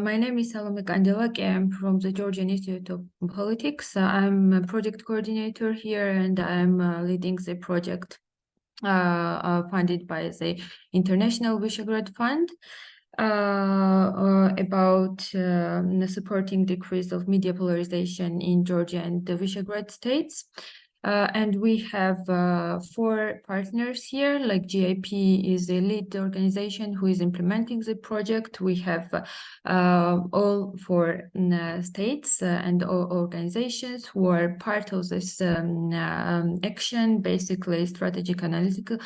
My name is Salome Kandelaki. I'm from the Georgian Institute of Politics. I'm a project coordinator here, and I'm leading the project funded by the International Visegrad Fund about supporting decrease of media polarization in Georgia and the Visegrad states. And we have 4 partners here, like GIP is the lead organization who is implementing the project. We have all 4 states and organizations who are part of this action, basically strategic analytical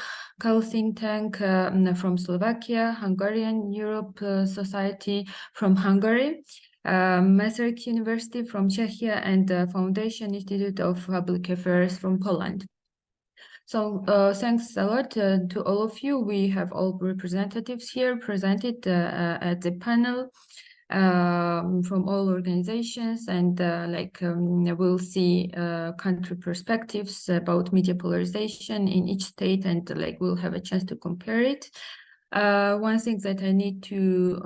think tank from Slovakia, Hungarian Europe Society from Hungary, Masaryk University from Czechia, and Foundation Institute of Public Affairs from Poland. So thanks a lot to all of you. We have all representatives here presented at the panel from all organizations, and we'll see country perspectives about media polarization in each state, and we'll have a chance to compare it. One thing that I need to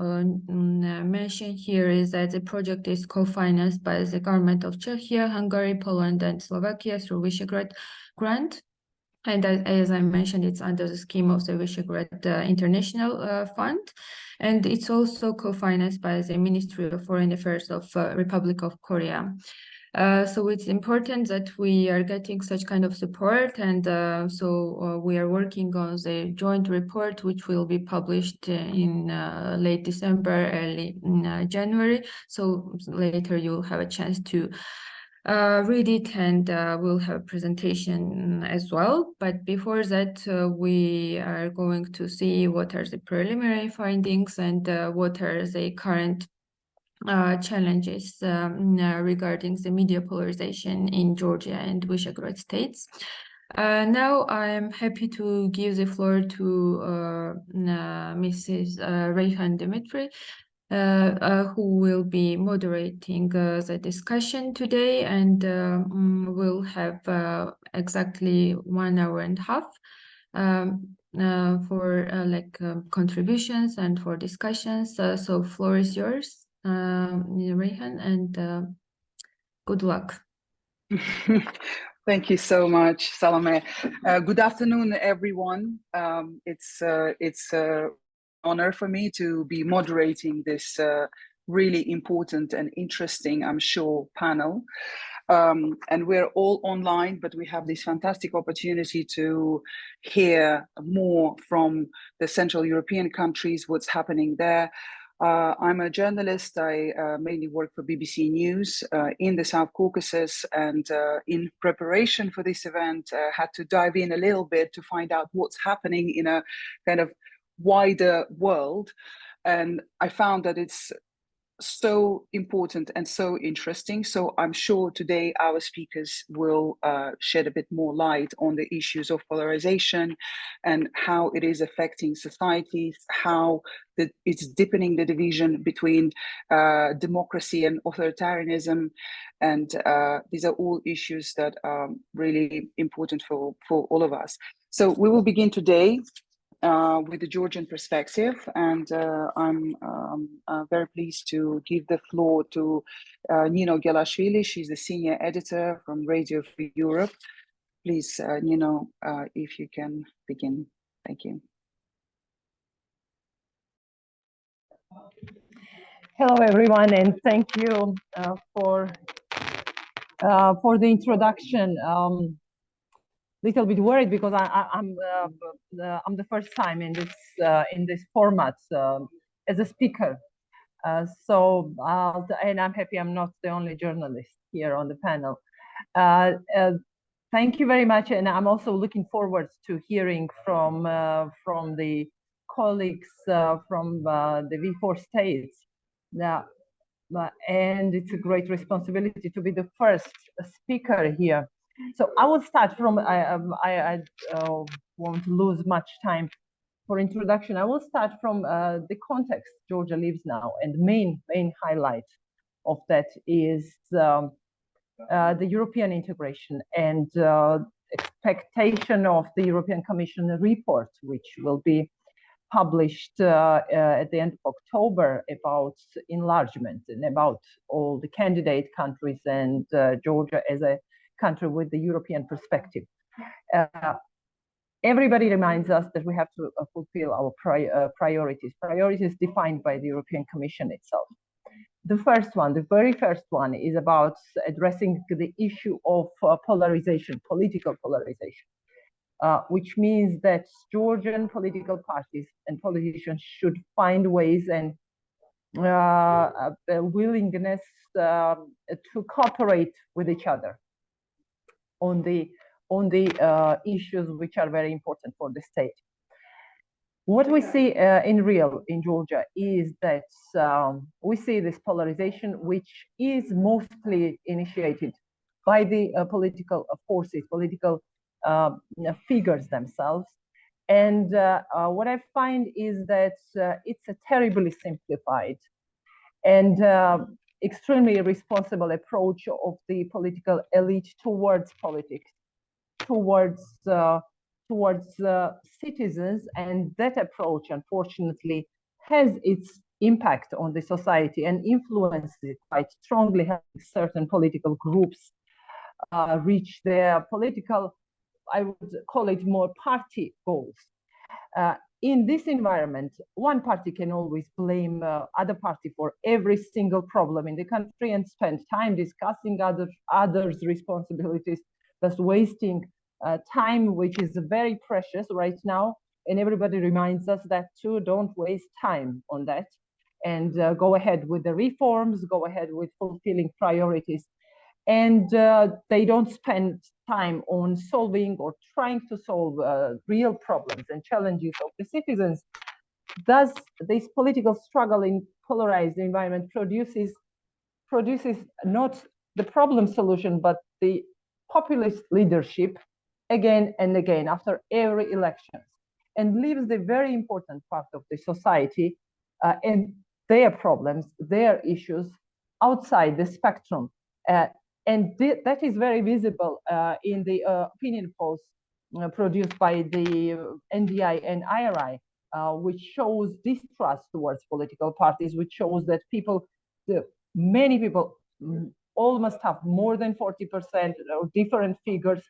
mention here is that the project is co-financed by the government of Czechia, Hungary, Poland, and Slovakia through Visegrad Grant. And as I mentioned, it's under the scheme of the Visegrad International Fund. And it's also co-financed by the Ministry of Foreign Affairs of Republic of Korea. So it's important that we are getting such kind of support, and so we are working on the joint report, which will be published in late December, early January. So later you'll have a chance to read it, and we'll have a presentation as well. But before that, we are going to see what are the preliminary findings and what are the current challenges regarding the media polarization in Georgia and Visegrad states. Now I am happy to give the floor to Mrs. Reyhan Dimitri, who will be moderating the discussion today, and we'll have exactly 1 hour and a half for contributions and for discussions. So floor is yours, Reyhan, and good luck. Thank you so much, Salome. Good afternoon, everyone. It's an honor for me to be moderating this really important and interesting, I'm sure, panel. And we're all online, but we have this fantastic opportunity to hear more from the Central European countries, what's happening there. I'm a journalist. I mainly work for BBC News in the South Caucasus, and in preparation for this event, had to dive in a little bit to find out what's happening in a kind of wider world. And I found that it's so important and so interesting. So I'm sure today our speakers will shed a bit more light on the issues of polarization and how it is affecting societies, how it's deepening the division between democracy and authoritarianism. And these are all issues that are really important for all of us. So we will begin today with the Georgian perspective, and I'm very pleased to give the floor to Nino Gelashvili. She's the senior editor from Radio Free Europe. Please, Nino, if you can begin. Thank you. Hello, everyone, and thank you for the introduction. Little bit worried because I'm the first time in this format as a speaker. And I'm happy I'm not the only journalist here on the panel. Thank you very much, and I'm also looking forward to hearing from the colleagues from the V4 states. And it's a great responsibility to be the first speaker here. So I will start from, I won't lose much time for introduction. I will start from the context Georgia lives now, and the main highlight of that is the European integration and expectation of the European Commission report, which will be published at the end of October about enlargement and about all the candidate countries and Georgia as a country with the European perspective. Everybody reminds us that we have to fulfill our priorities defined by the European Commission itself. The first one, the very first one, is about addressing the issue of polarization, political polarization, which means that Georgian political parties and politicians should find ways and a willingness to cooperate with each other on the issues which are very important for the state. What we see in Georgia is that we see this polarization, which is mostly initiated by the political forces, political figures themselves. And what I find is that it's a terribly simplified and extremely irresponsible approach of the political elite towards politics, towards citizens, and that approach, unfortunately, has its impact on the society and influences it quite strongly, having certain political groups reach their political, I would call it more party goals. In this environment, one party can always blame other party for every single problem in the country and spend time discussing others' responsibilities, thus wasting time, which is very precious right now. And everybody reminds us that too, don't waste time on that, and go ahead with the reforms, go ahead with fulfilling priorities. And they don't spend time on solving or trying to solve real problems and challenges of the citizens. Thus, this political struggle in polarized environment produces not the problem solution, but the populist leadership again and again after every election, and leaves the very important part of the society and their problems, their issues outside the spectrum. And that is very visible in the opinion polls produced by the NDI and IRI, which shows distrust towards political parties, which shows that many people almost have more than 40% or different figures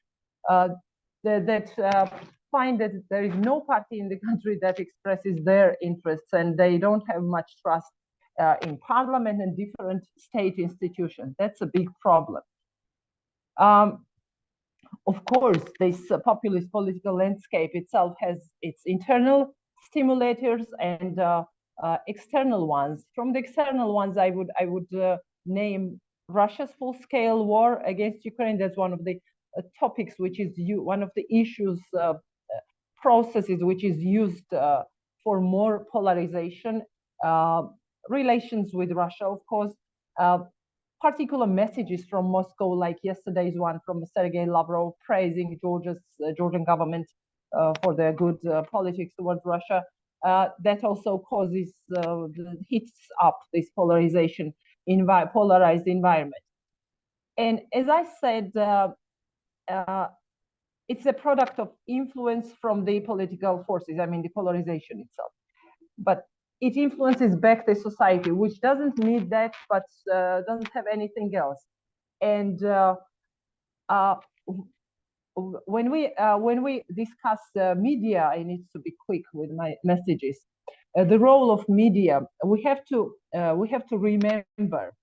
that find that there is no party in the country that expresses their interests, and they don't have much trust in parliament and different state institutions. That's a big problem. Of course, this populist political landscape itself has its internal stimulators and external ones. From the external ones, I would name Russia's full-scale war against Ukraine. That's one of the topics, which is one of the issues, processes which is used for more polarization. Relations with Russia, of course, particular messages from Moscow, like yesterday's one from Sergei Lavrov praising Georgian government for their good politics towards Russia. That also causes hits up this polarization in polarized environment. And as I said, it's a product of influence from the political forces, I mean the polarization itself. But it influences back the society, which doesn't need that, but doesn't have anything else. And when we discuss media, I need to be quick with my messages. The role of media, we have to remember.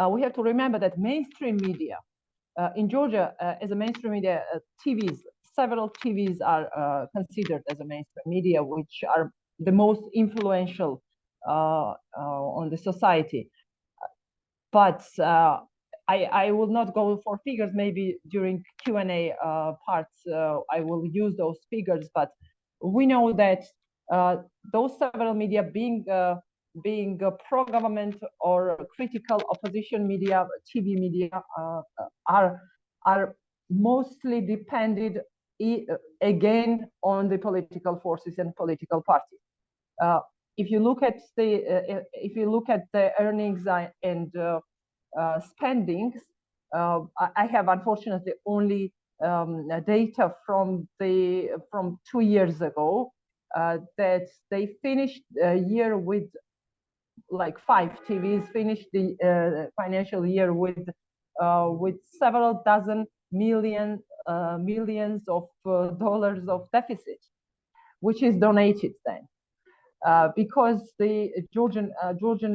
We have to remember that mainstream media in Georgia, as a mainstream media, several TVs are considered as a mainstream media, which are the most influential on the society. But I will not go for figures. Maybe during Q&A parts, I will use those figures. But we know that those several media, being pro-government or critical opposition media, TV media, are mostly depended again on the political forces and political parties. If you look at the earnings and spendings, I have unfortunately only data from 2 years ago, that they finished a year with like 5 TVs, finished the financial year with several dozen millions of dollars of deficit, which is donated then. Because the Georgian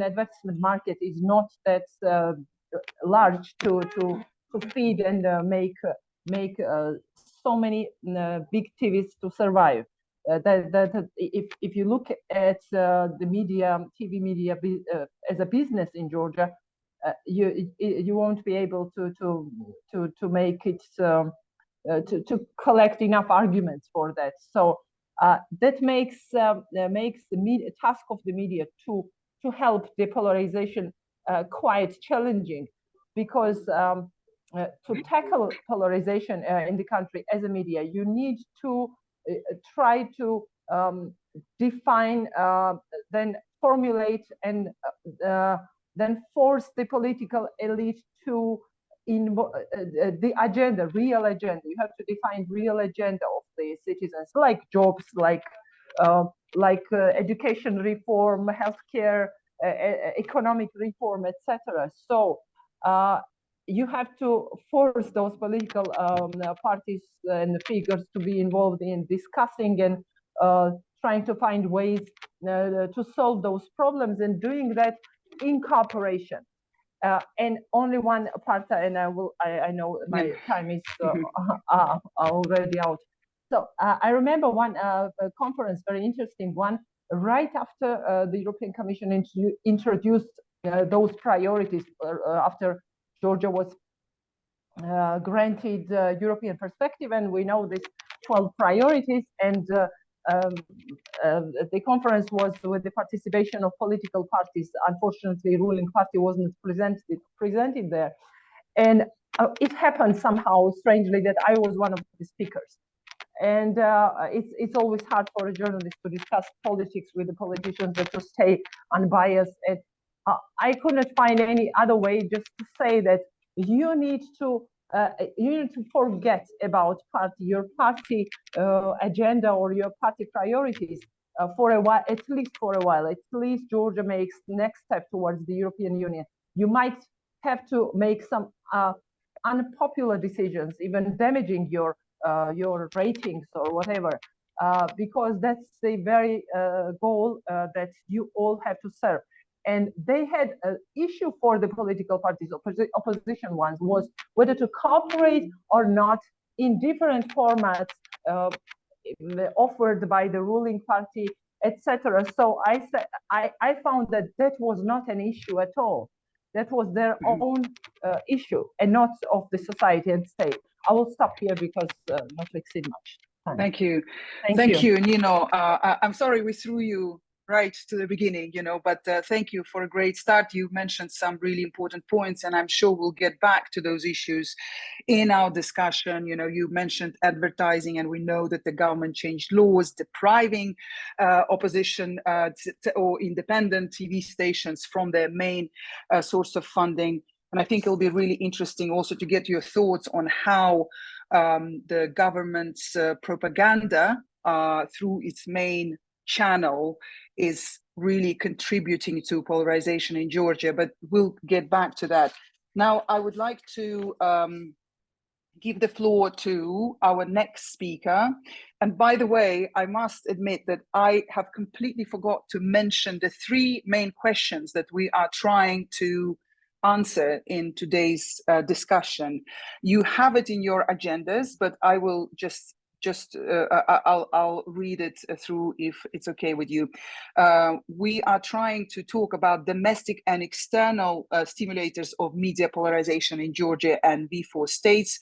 investment market is not that large to feed and make so many big TVs to survive. That if you look at the media, TV media as a business in Georgia, you won't be able to make it to collect enough arguments for that. So that makes the task of the media to help depolarization quite challenging, because to tackle polarization in the country as a media, you need to try to define, then formulate, and then force the political elite to the agenda, real agenda. You have to define real agenda of the citizens, like jobs, like education reform, healthcare, economic reform, etc. So you have to force those political parties and figures to be involved in discussing and trying to find ways to solve those problems, and doing that in cooperation. And only one part, and I know my time is already out. So I remember one conference, very interesting one, right after the European Commission introduced those priorities after Georgia was granted European perspective, and we know these 12 priorities. And the conference was with the participation of political parties. Unfortunately, ruling party wasn't presented there, and it happened somehow strangely that I was one of the speakers. And it's always hard for a journalist to discuss politics with the politicians, but to stay unbiased. And I couldn't find any other way just to say that you need to forget about your party agenda or your party priorities for a while, at least for a while. At least Georgia makes the next step towards the European Union. You might have to make some unpopular decisions, even damaging your ratings or whatever, because that's the very goal that you all have to serve. And they had an issue for the political parties, opposition ones, was whether to cooperate or not in different formats offered by the ruling party, etc. So I found that was not an issue at all. That was their own issue and not of the society and state. I will stop here because not to exceed much time. Thank you. Thank you. And, I'm sorry we threw you right to the beginning, but thank you for a great start. You mentioned some really important points, and I'm sure we'll get back to those issues in our discussion. You mentioned advertising, and we know that the government changed laws depriving opposition or independent TV stations from their main source of funding. And I think it'll be really interesting also to get your thoughts on how the government's propaganda through its main channel is really contributing to polarization in Georgia, but we'll get back to that. Now, I would like to give the floor to our next speaker. And by the way, I must admit that I have completely forgot to mention the 3 main questions that we are trying to answer in today's discussion. You have it in your agendas, but I will I'll read it through if it's okay with you. We are trying to talk about domestic and external stimulators of media polarization in Georgia and V4 states,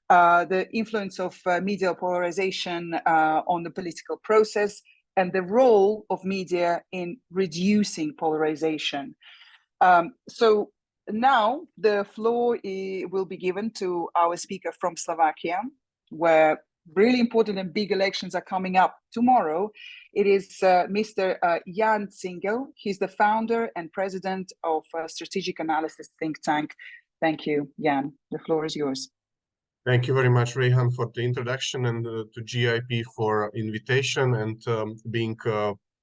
the influence of media polarization on the political process, and the role of media in reducing polarization. So now the floor will be given to our speaker from Slovakia, where really important and big elections are coming up tomorrow. It is Mr. Jan Cingel. He's the founder and president of Strategic Analysis think tank. Thank you, Jan. The floor is yours. Thank you very much, Rehan, for the introduction, and to GIP for invitation and being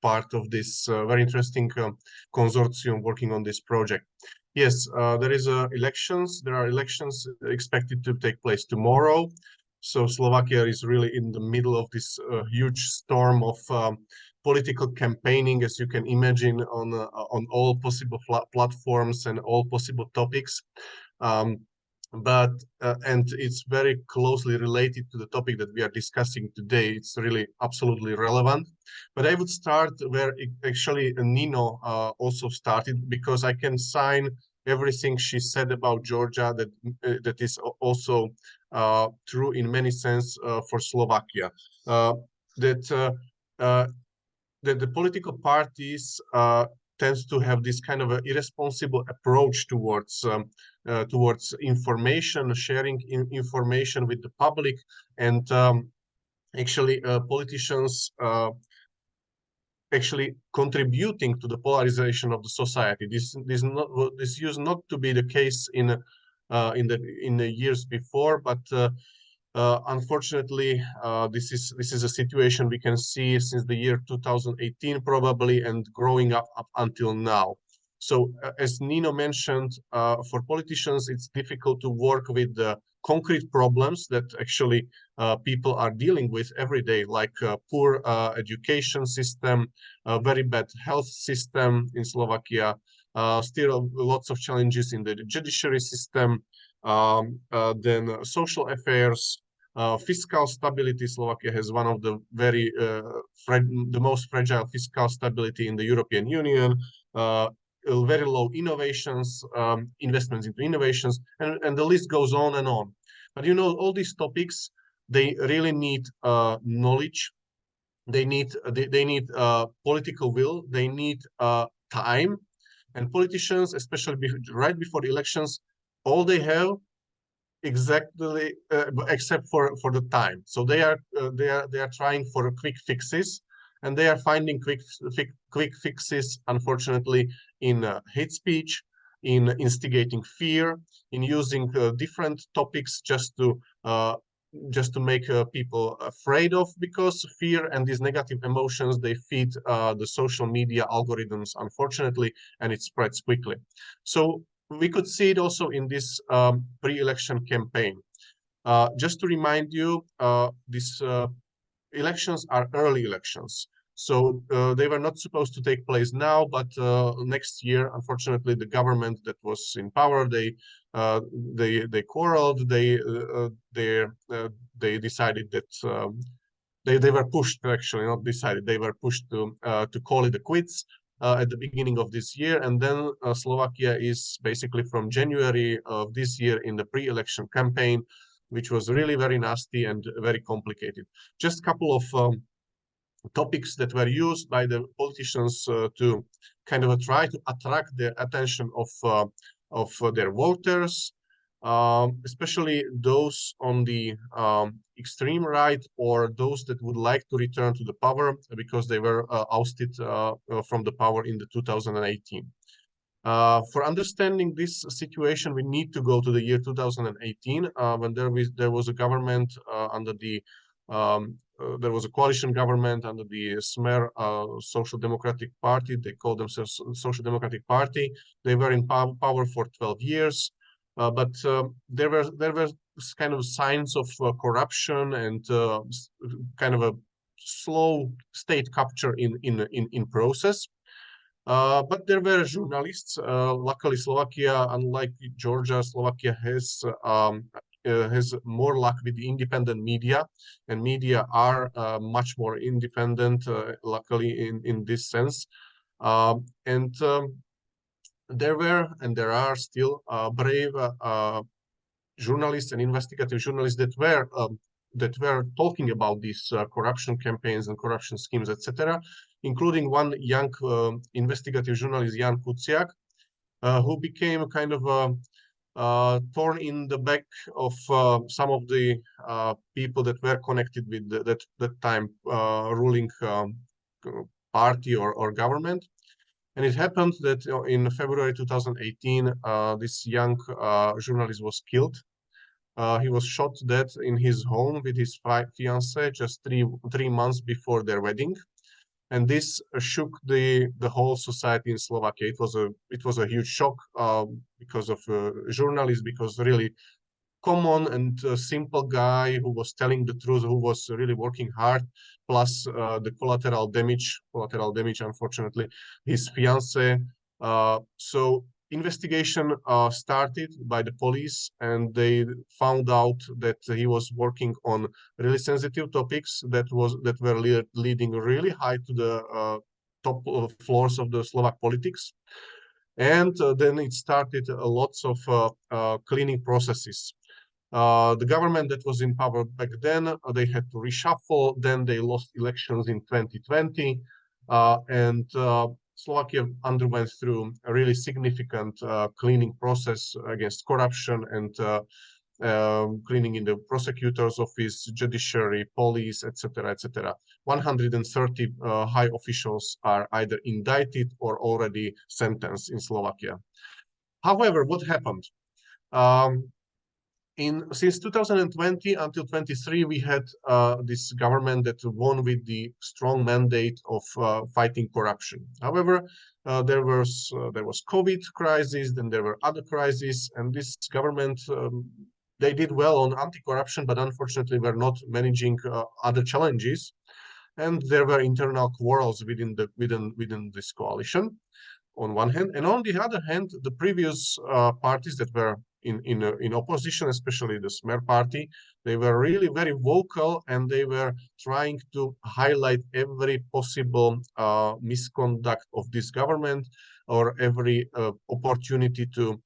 part of this very interesting consortium working on this project. Yes, there is elections. There are elections expected to take place tomorrow. So Slovakia is really in the middle of this huge storm of political campaigning, as you can imagine, on all possible platforms and all possible topics. But and it's very closely related to the topic that we are discussing today. It's really absolutely relevant. But I would start where actually Nino also started, because I can sign everything she said about Georgia, that is also true in many sense for Slovakia. That the political parties tends to have this kind of a irresponsible approach towards information, sharing information with the public, and actually politicians actually contributing to the polarization of the society. This used not to be the case in the years before, but unfortunately, this is a situation we can see since the year 2018 probably, and growing up until now. So as Nino mentioned, for politicians, it's difficult to work with the concrete problems that actually people are dealing with every day, like poor education system, very bad health system in Slovakia, still lots of challenges in the judiciary system, then social affairs, fiscal stability. Slovakia has one of the the most fragile fiscal stability in the European Union. Very low innovations, investments into innovations, and the list goes on and on. But you know, all these topics, they really need knowledge. They need political will. They need time. And politicians, especially right before the elections, all they have exactly except for the time. So they are trying for quick fixes, and they are finding quick fixes, unfortunately, in hate speech, in instigating fear, in using different topics just to make people afraid of, because fear and these negative emotions, they feed the social media algorithms, unfortunately, and it spreads quickly. So we could see it also in this pre-election campaign. Just to remind you, these elections are early elections. So they were not supposed to take place now, but next year, unfortunately, the government that was in power, they quarreled. They decided that they were pushed, actually not decided. They were pushed to call it a quits at the beginning of this year, and then Slovakia is basically from January of this year in the pre-election campaign, which was really very nasty and very complicated. Just a couple of topics that were used by the politicians to kind of try to attract the attention of their voters, especially those on the extreme right, or those that would like to return to the power because they were ousted from the power in the 2018. For understanding this situation, we need to go to the year 2018, when there was a government under the there was a coalition government under the Smer Social Democratic Party. They called themselves Social Democratic Party. They were in power for 12 years, but there were kind of signs of corruption and kind of a slow state capture in process. But there were journalists. Luckily, Slovakia, unlike Georgia, Slovakia has more luck with the independent media, and media are much more independent, luckily in this sense. And there were, and there are still brave journalists and investigative journalists that were talking about these corruption campaigns and corruption schemes, etc., including one young investigative journalist, Jan Kuciak, who became kind of thorn in the back of some of the people that were connected with that time ruling party or government. And it happened that in February 2018, this young journalist was killed He was shot dead in his home with his fiancée just three months before their wedding, and this shook the whole society in Slovakia. It was a huge shock because of journalists, because really common and simple guy who was telling the truth, who was really working hard, plus the collateral damage, unfortunately, his fiance. So investigation started by the police, and they found out that he was working on really sensitive topics that were leading really high to the top floors of the Slovak politics. And then it started lots of cleaning processes. The government that was in power back then, they had to reshuffle. Then they lost elections in 2020, and Slovakia underwent through a really significant cleaning process against corruption and cleaning in the prosecutor's office, judiciary, police, etc., etc. 130 high officials are either indicted or already sentenced in Slovakia. However, what happened? Since 2020 until 23, we had this government that won with the strong mandate of fighting corruption. However, there was COVID crisis, then there were other crises, and this government they did well on anti-corruption, but unfortunately were not managing other challenges, and there were internal quarrels within this coalition, on one hand, and on the other hand, the previous parties that were in opposition, especially the Smer party, they were really very vocal, and they were trying to highlight every possible misconduct of this government, or every opportunity to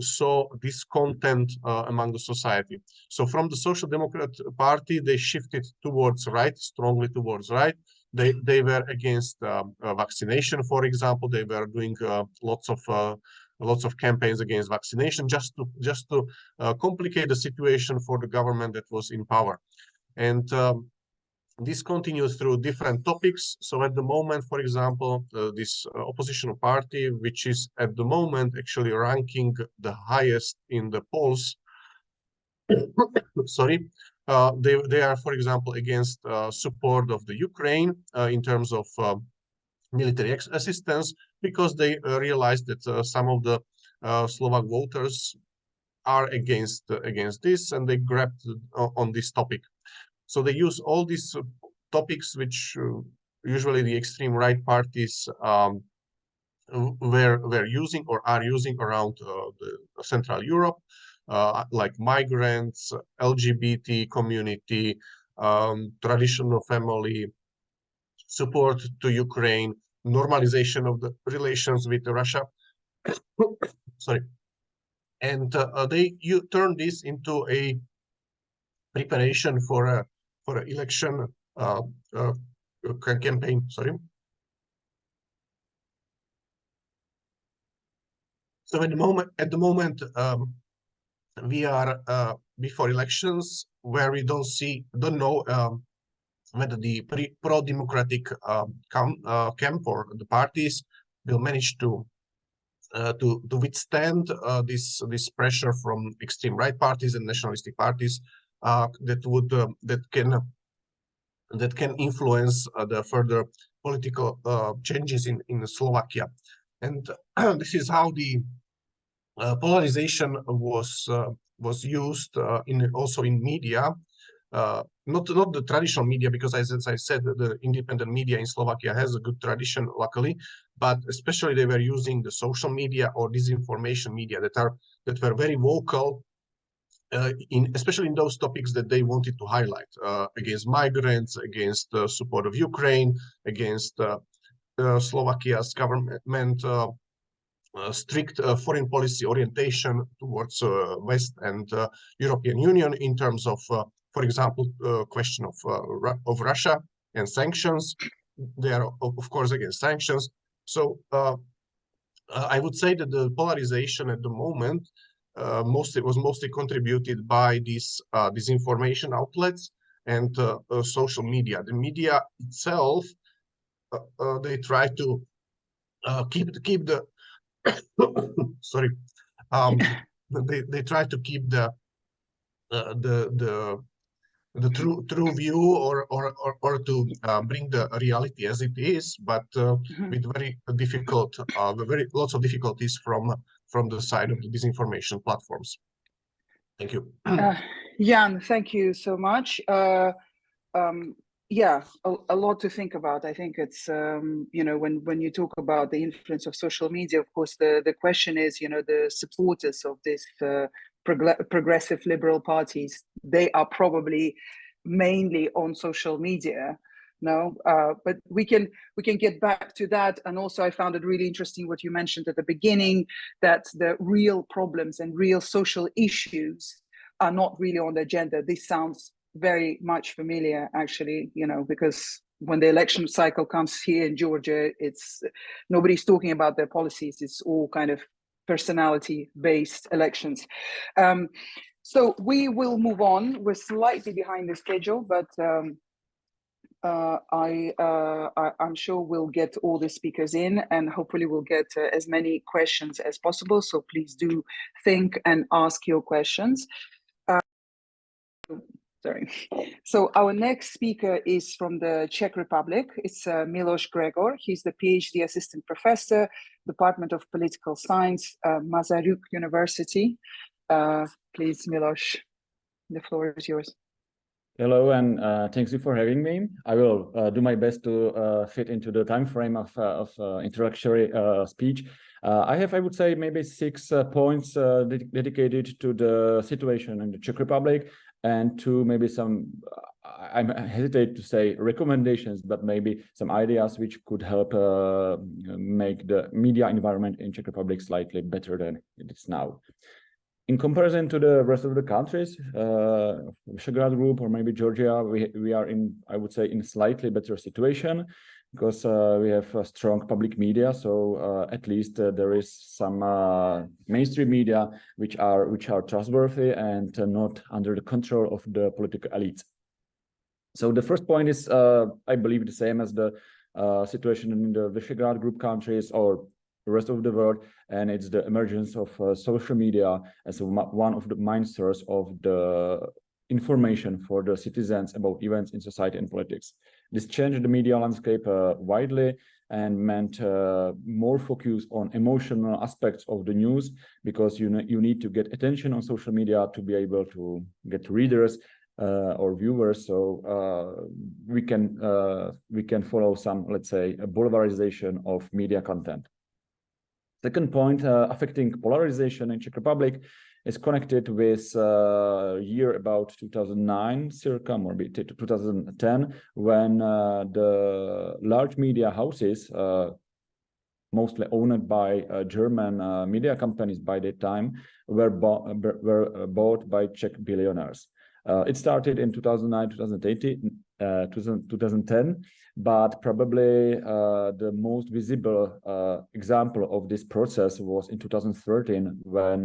sow discontent among the society. So from the Social Democrat Party, they shifted towards right, strongly towards right. They were against vaccination, for example. They were doing lots of campaigns against vaccination, just to complicate the situation for the government that was in power. And this continues through different topics. So at the moment, for example, this opposition party, which is at the moment actually ranking the highest in the polls, sorry, they are, for example, against support of the Ukraine in terms of military assistance, because they realized that some of the Slovak voters are against this, and they grabbed on this topic. So they use all these topics which usually the extreme right parties were using or are using around the Central Europe, like migrants, LGBT community, traditional family, support to Ukraine, normalization of the relations with Russia. Sorry. And you turn this into a preparation for an election campaign. Sorry. So at the moment, we are before elections, where we don't know whether the pro-democratic camp or the parties will manage to withstand this pressure from extreme right parties and nationalistic parties that can influence the further political changes in Slovakia. And this is how the polarization was used also in media. Not the traditional media, because as I said, the independent media in Slovakia has a good tradition, luckily, but especially they were using the social media or disinformation media that were very vocal, especially in those topics that they wanted to highlight, against migrants, against support of Ukraine, against Slovakia's government strict foreign policy orientation towards West and European Union in terms of, for example, question of Russia and sanctions. They are, of course, against sanctions. So I would say that the polarization at the moment was mostly contributed by these disinformation outlets and social media. The media itself, they try to keep the sorry, they try to keep the the true view or to bring the reality as it is, but with very difficult, lots of difficulties from the side of the disinformation platforms. Thank you. Jan, thank you so much. Yeah, a lot to think about. I think it's, you know, when you talk about the influence of social media, of course, the question is, you know, the supporters of this progressive liberal parties, they are probably mainly on social media. No, but we can get back to that. And also, I found it really interesting what you mentioned at the beginning, that the real problems and real social issues are not really on the agenda. This sounds very much familiar, actually, you know, because when the election cycle comes here in Georgia, it's nobody's talking about their policies. It's all kind of personality-based elections. So we will move on. We're slightly behind the schedule, but I'm sure we'll get all the speakers in, and hopefully we'll get as many questions as possible. So please do think and ask your questions. Sorry. So our next speaker is from the Czech Republic. It's Miloš Gregor. He's the PhD assistant professor, Department of Political Science, Masaryk University. Please, Miloš, the floor is yours. Hello, and thanks you for having me. I will do my best to fit into the time frame of introductory speech. I have, I would say, maybe 6 points dedicated to the situation in the Czech Republic, and to maybe some, I hesitate to say recommendations, but maybe some ideas which could help make the media environment in Czech Republic slightly better than it is now. In comparison to the rest of the countries, Visegrad Group or maybe Georgia, we are in, I would say, in slightly better situation, because we have a strong public media. So at least there is some mainstream media which are trustworthy and not under the control of the political elites. So the first point is, I believe, the same as the situation in the Visegrad Group countries or the rest of the world, and it's the emergence of social media as one of the main source of the information for the citizens about events in society and politics. This changed the media landscape widely and meant more focus on emotional aspects of the news, because you need to get attention on social media to be able to get readers or viewers. So we can follow some, let's say, a polarization of media content. Second point, affecting polarization in Czech Republic is connected with year about 2009, circa, maybe 2010, when the large media houses, mostly owned by German media companies by that time, were bought by Czech billionaires. It started in 2009, 2010, but probably the most visible example of this process was in 2013, when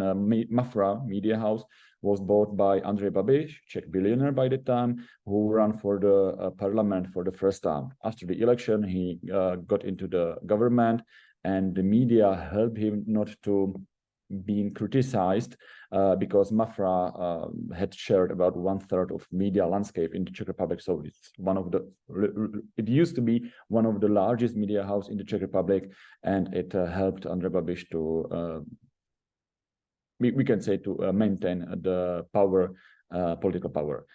Mafra media house was bought by Andrej Babiš, Czech billionaire by the time, who ran for the parliament for the first time. After the election, he got into the government, and the media helped him not to being criticized because Mafra had shared about 1/3 of media landscape in the Czech Republic. So it's it used to be one of the largest media house in the Czech Republic, and it helped Andrej Babiš to, we can say, to maintain the power, political power.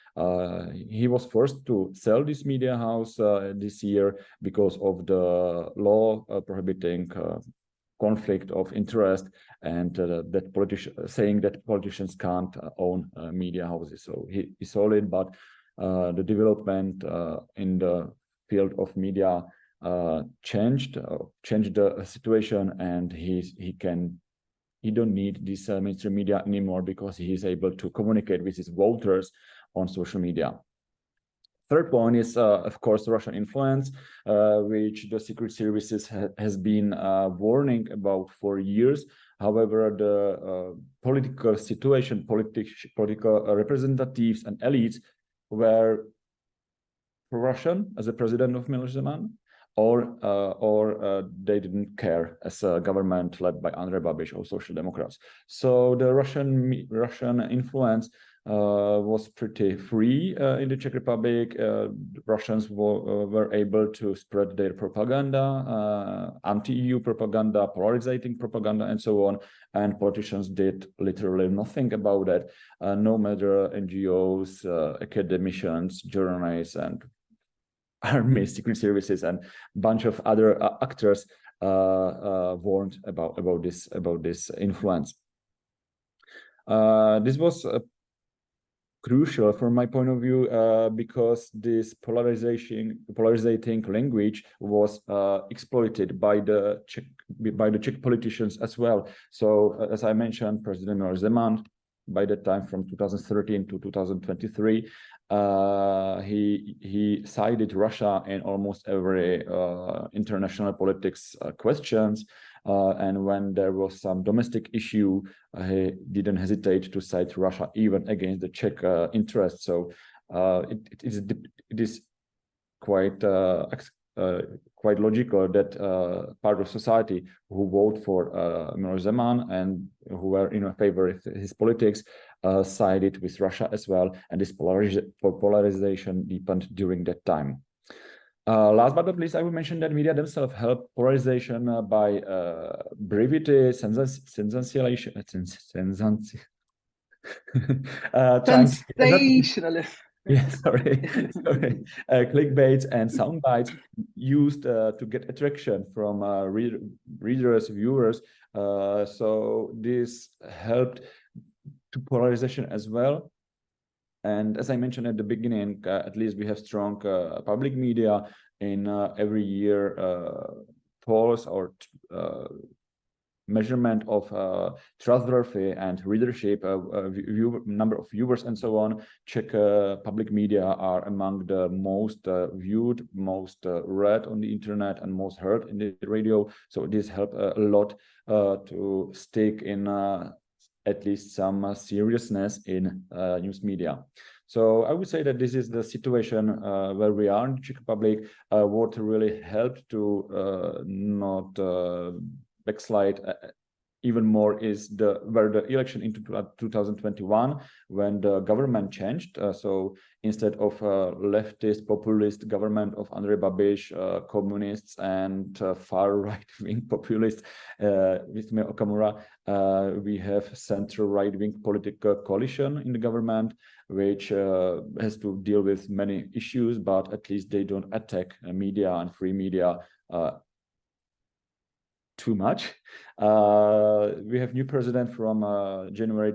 He was forced to sell this media house this year because of the law prohibiting conflict of interest, and saying that politicians can't own media houses. So he sold it, but the development in the field of media changed the situation, and he don't need this mainstream media anymore, because he is able to communicate with his voters on social media. Third point is, of course, Russian influence, which the secret services has been warning about for years. However, the political situation, political representatives and elites were pro-Russian as a president of Miloš Zeman, or they didn't care as a government led by Andrej Babiš or Social Democrats. So the Russian influence was pretty free in the Czech Republic. Russians were able to spread their propaganda, anti-EU propaganda, polarizing propaganda, and so on. And politicians did literally nothing about it. No matter NGOs, academicians, journalists, and army, secret services, and a bunch of other actors warned about this influence. This was crucial from my point of view because this polarizing language was exploited by the Czech politicians as well. So as I mentioned, President Miloš Zeman, by that time from 2013 to 2023, he sided Russia in almost every international politics questions. And when there was some domestic issue, he didn't hesitate to side Russia even against the Czech interests. So it is quite logical that part of society who vote for Miloš Zeman and who were in favor of his politics sided with Russia as well, and this polarization deepened during that time. Last but not least, I will mention that media themselves help polarization by brevity, sensationalism, sensationalism. Yeah, sorry. Clickbaits and soundbites used to get attraction from readers, viewers. So this helped to polarization as well. And as I mentioned at the beginning, at least we have strong public media in every year polls or measurement of trustworthy and readership, number of viewers and so on. Czech public media are among the most viewed, most read on the internet, and most heard in the radio. So this helped a lot to stick in at least some seriousness in news media. So I would say that this is the situation where we are in the Czech Republic. What really helped to not backslide even more is the election into 2021, when the government changed. So instead of leftist populist government of Andrej Babiš, communists and far right-wing populists with Tomio Okamura, we have center right-wing political coalition in the government, which has to deal with many issues, but at least they don't attack media and free media too much. We have new president from January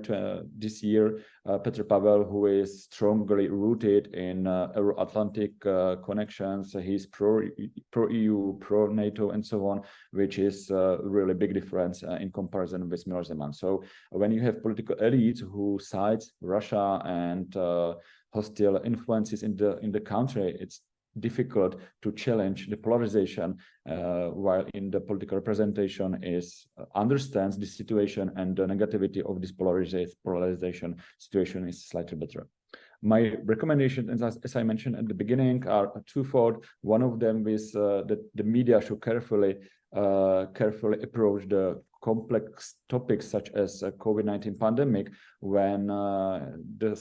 this year, Petr Pavel, who is strongly rooted in Euro-Atlantic connections. He's pro-EU, pro-NATO, and so on, which is a really big difference in comparison with Miloš Zeman. So when you have political elites who sides Russia and hostile influences in the country, it's difficult to challenge the polarization, while in the political representation understands the situation, and the negativity of this polarization situation is slightly better. My recommendations, as I mentioned at the beginning, are twofold. One of them is that the media should carefully approach the complex topics such as COVID-19 pandemic, when the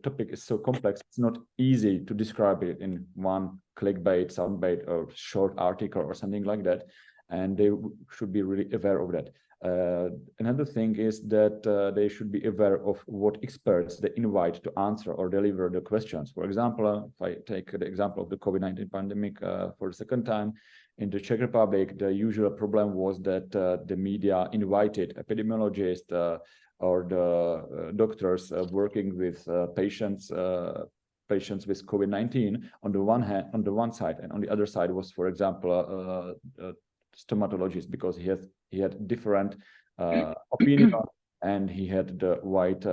topic is so complex, it's not easy to describe it in one clickbait, soundbait, or short article or something like that, and they should be really aware of that. Another thing is that they should be aware of what experts they invite to answer or deliver the questions. For example, if I take the example of the COVID-19 pandemic for the second time, in the Czech Republic, the usual problem was that the media invited epidemiologists or the doctors working with patients with COVID-19 on the one side, and on the other side was, for example, stomatologist, because he had different opinion, and he had the white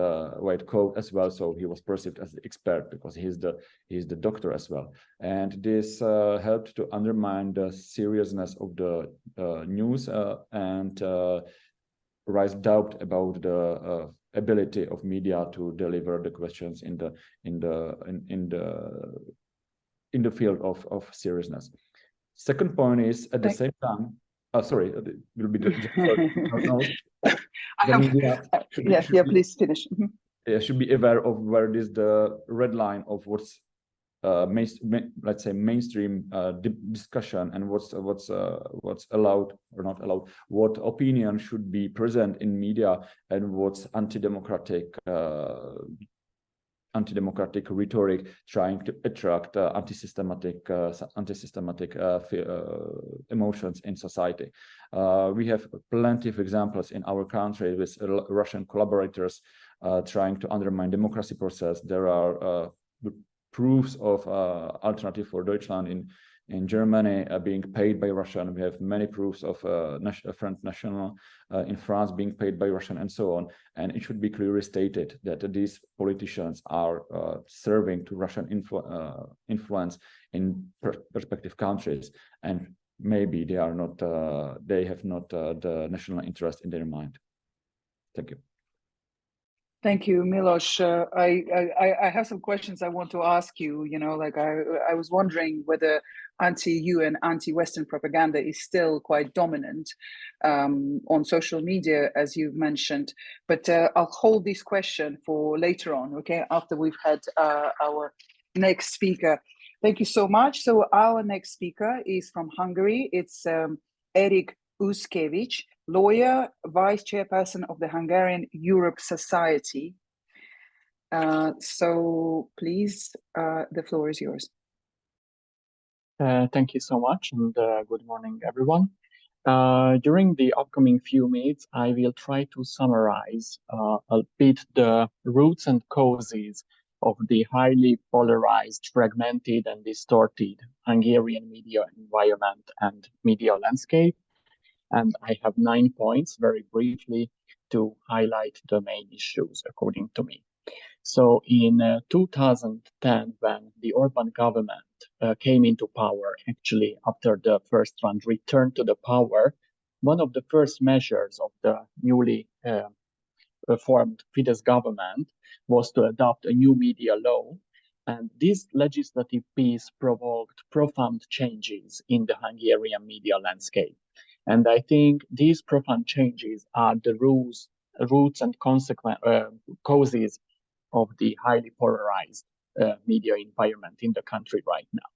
coat as well, so he was perceived as the expert because he's the doctor as well. And this helped to undermine the seriousness of the news and raise doubt about the ability of media to deliver the questions in the field of seriousness. Second point is, at the same time, sorry, it will be the yes, please finish. should be aware of where is the red line of what's let's say mainstream discussion, and what's allowed or not allowed, what opinion should be present in media, and what's anti-democratic rhetoric trying to attract anti-systematic emotions in society. We have plenty of examples in our country with Russian collaborators trying to undermine democracy process. There are proofs of Alternative for Deutschland in Germany being paid by Russian. We have many proofs of Front National in France being paid by Russian, and so on. And it should be clearly stated that these politicians are serving to Russian influence in respective countries, and maybe they are not. They have not the national interest in their mind. Thank you. Thank you, Milos. I have some questions I want to ask you. You know, like I was wondering whether anti-EU and anti-Western propaganda is still quite dominant on social media, as you've mentioned. But I'll hold this question for later on, okay, after we've had our next speaker. Thank you so much. So our next speaker is from Hungary. It's Eric Uszkiewicz, lawyer, vice chairperson of the Hungarian Europe Society. So please, the floor is yours. Thank you so much, and good morning, everyone. During the upcoming few minutes, I will try to summarize a bit the roots and causes of the highly polarized, fragmented, and distorted Hungarian media environment and media landscape. And I have 9 points, very briefly, to highlight the main issues, according to me. So in 2010, when the Orban government came into power, actually after the first round returned to the power, one of the first measures of the newly formed Fidesz government was to adopt a new media law. And this legislative piece provoked profound changes in the Hungarian media landscape. And I think these profound changes are the roots and causes of the highly polarized media environment in the country right now.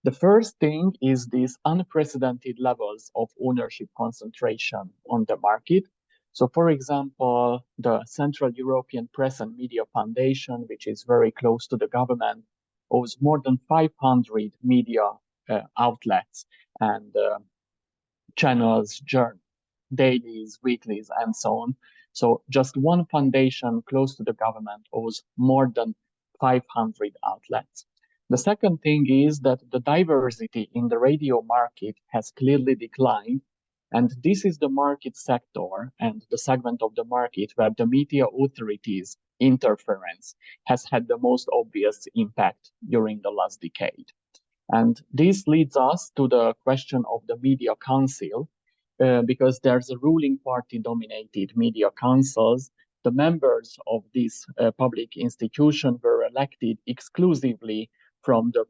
The first thing is these unprecedented levels of ownership concentration on the market. So, for example, the Central European Press and Media Foundation, which is very close to the government, owns more than 500 media outlets and channels, dailies, weeklies, and so on. So just one foundation close to the government owns more than 500 outlets. The second thing is that the diversity in the radio market has clearly declined. And this is the market sector and the segment of the market where the media authorities' interference has had the most obvious impact during the last decade. And this leads us to the question of the Media Council, because there's a ruling party-dominated media councils. The members of this public institution were elected exclusively from the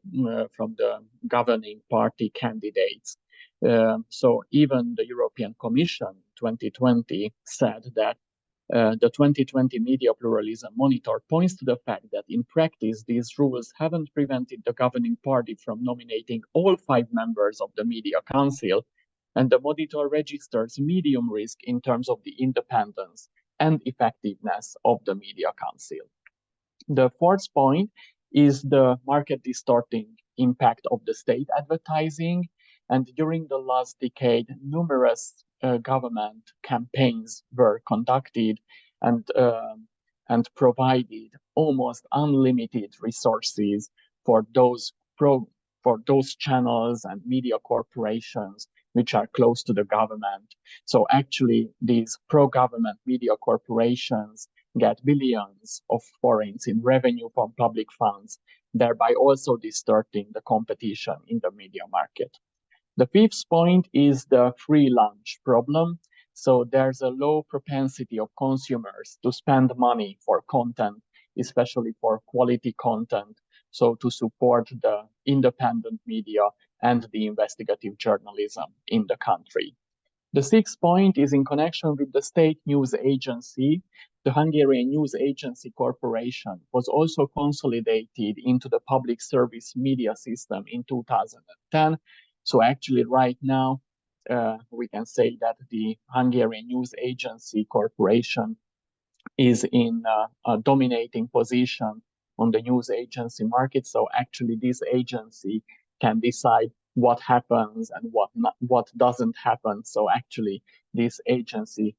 governing party candidates. So even the European Commission 2020 said that the 2020 Media Pluralism Monitor points to the fact that in practice, these rules haven't prevented the governing party from nominating all 5 members of the Media Council, and the monitor registers medium risk in terms of the independence and effectiveness of the Media Council. The fourth point is the market distorting impact of the state advertising. And during the last decade, numerous government campaigns were conducted and provided almost unlimited resources for those channels and media corporations which are close to the government. So actually, these pro-government media corporations get billions of forints in revenue from public funds, thereby also distorting the competition in the media market. The fifth point is the free lunch problem. So there's a low propensity of consumers to spend money for content, especially for quality content, so to support the independent media and the investigative journalism in the country. The sixth point is in connection with the state news agency. The Hungarian News Agency Corporation was also consolidated into the public service media system in 2010. So actually right now, we can say that the Hungarian News Agency Corporation is in a dominating position on the news agency market. So actually this agency can decide what happens and what doesn't happen. So actually this agency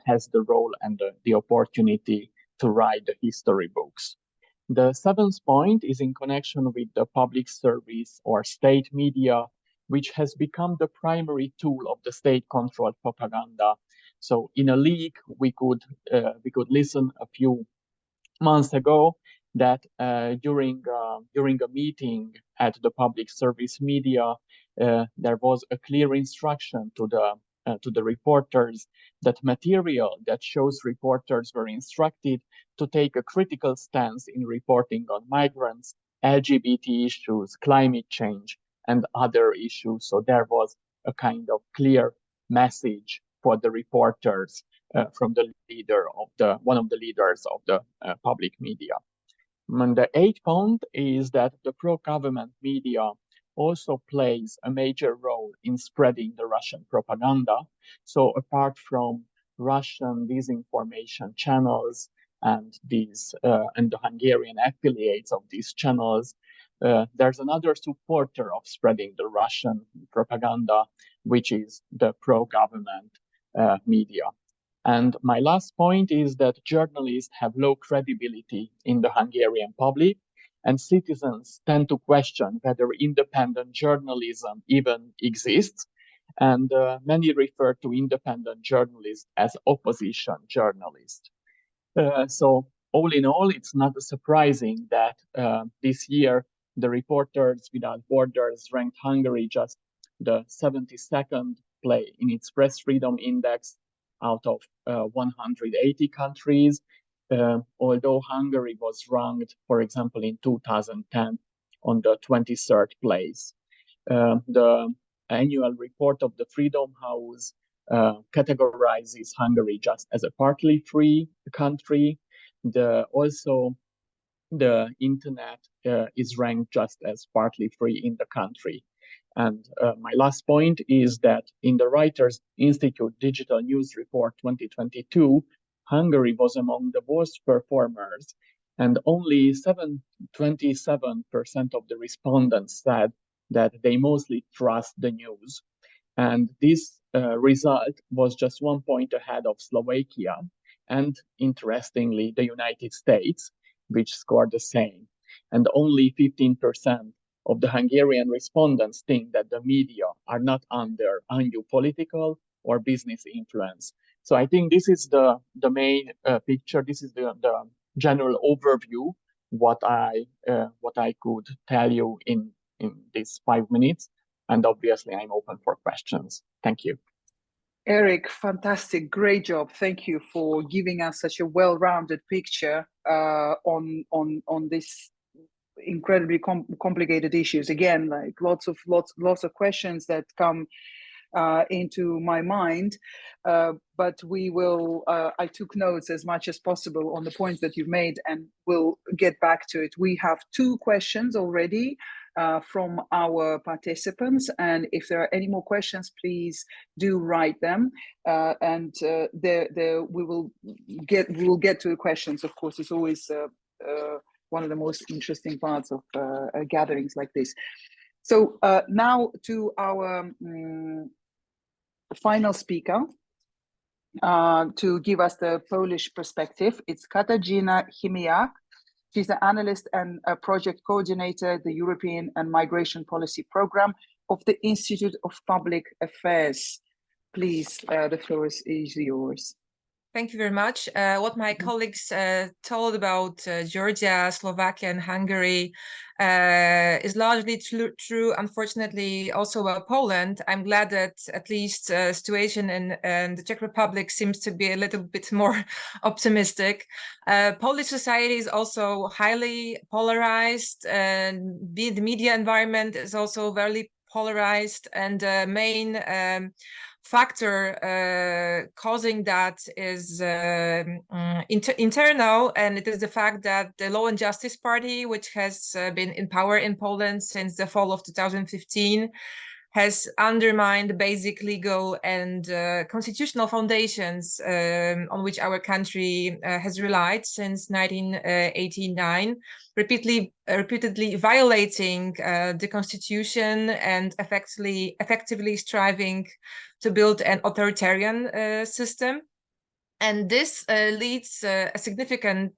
has the role and the opportunity to write the history books. The seventh point is in connection with the public service or state media, which has become the primary tool of the state-controlled propaganda. So in a leak, we could listen a few months ago that during a meeting at the public service media, there was a clear instruction to the reporters that material that shows reporters were instructed to take a critical stance in reporting on migrants, LGBT issues, climate change, and other issues. So there was a kind of clear message for the reporters from the one of the leaders of the public media. And the eighth point is that the pro-government media also plays a major role in spreading the Russian propaganda. So apart from Russian disinformation channels and the Hungarian affiliates of these channels, there's another supporter of spreading the Russian propaganda, which is the pro-government media. And my last point is that journalists have low credibility in the Hungarian public, and citizens tend to question whether independent journalism even exists. And many refer to independent journalists as opposition journalists. So all in all, it's not surprising that this year the Reporters Without Borders ranked Hungary just the 72nd place in its press freedom index out of 180 countries, although Hungary was ranked, for example, in 2010 on the 23rd place. The annual report of the Freedom House categorizes Hungary just as a partly free country. Also, the internet is ranked just as partly free in the country. And my last point is that in the Reuters Institute Digital News Report 2022, Hungary was among the worst performers, and only 27% of the respondents said that they mostly trust the news. And this result was just 1 point ahead of Slovakia and, interestingly, the United States, which scored the same. And only 15% of the Hungarian respondents think that the media are not under undue political or business influence. So I think this is the main picture. This is the general overview, what I could tell you in these 5 minutes. And obviously, I'm open for questions. Thank you. Eric, fantastic, great job. Thank you for giving us such a well-rounded picture on this incredibly complicated issues. Again, like lots of questions that come into my mind, but we will. I took notes as much as possible on the points that you've made, and we'll get back to it. We have 2 questions already from our participants, and if there are any more questions, please do write them, and we will get to the questions. Of course, it's always one of the most interesting parts of gatherings like this. So now to our final speaker to give us the Polish perspective. It's Katarzyna Chimiak. She's an analyst and a project coordinator, the European and Migration Policy Program of the Institute of Public Affairs. Please, the floor is yours. Thank you very much. What my colleagues told about Georgia, Slovakia, and Hungary is largely true, unfortunately, also about Poland. I'm glad that at least the situation in the Czech Republic seems to be a little bit more optimistic. Polish society is also highly polarized, and the media environment is also very polarized, and the main factor causing that is internal, and it is the fact that the Law and Justice Party, which has been in power in Poland since the fall of 2015, has undermined basic legal and constitutional foundations on which our country has relied since 1989, repeatedly violating the constitution and effectively striving to build an authoritarian system. And this leads a significant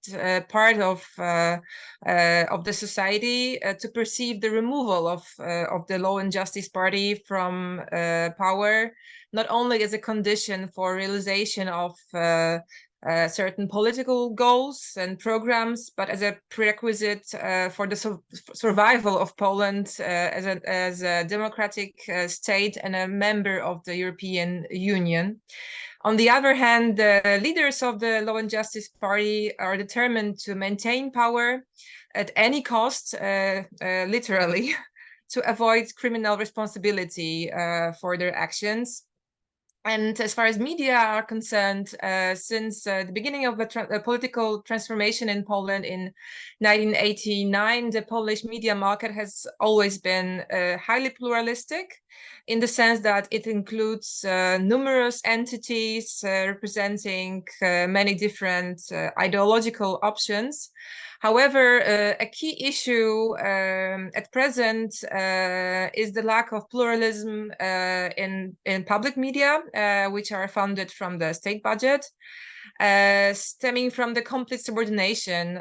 part of the society to perceive the removal of the Law and Justice Party from power, not only as a condition for realization of certain political goals and programs, but as a prerequisite for the survival of Poland as a democratic state and a member of the European Union. On the other hand, the leaders of the Law and Justice Party are determined to maintain power at any cost, literally, to avoid criminal responsibility for their actions. And as far as media are concerned, since the beginning of the political transformation in Poland in 1989, the Polish media market has always been highly pluralistic, in the sense that it includes numerous entities representing many different ideological options. However, a key issue at present is the lack of pluralism in public media, which are funded from the state budget, stemming from the complete subordination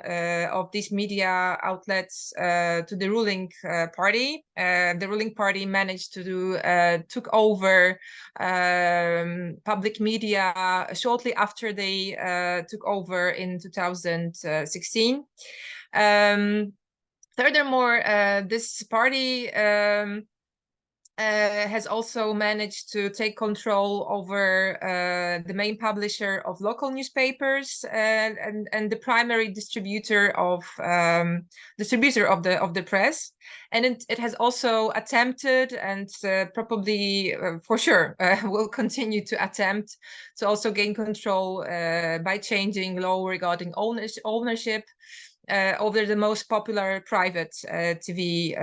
of these media outlets to the ruling party. The ruling party managed to took over public media shortly after they took over in 2016. Furthermore, this party has also managed to take control over the main publisher of local newspapers and the primary distributor of the press, and it has also attempted and probably for sure will continue to attempt to also gain control by changing law regarding ownership over the most popular private TV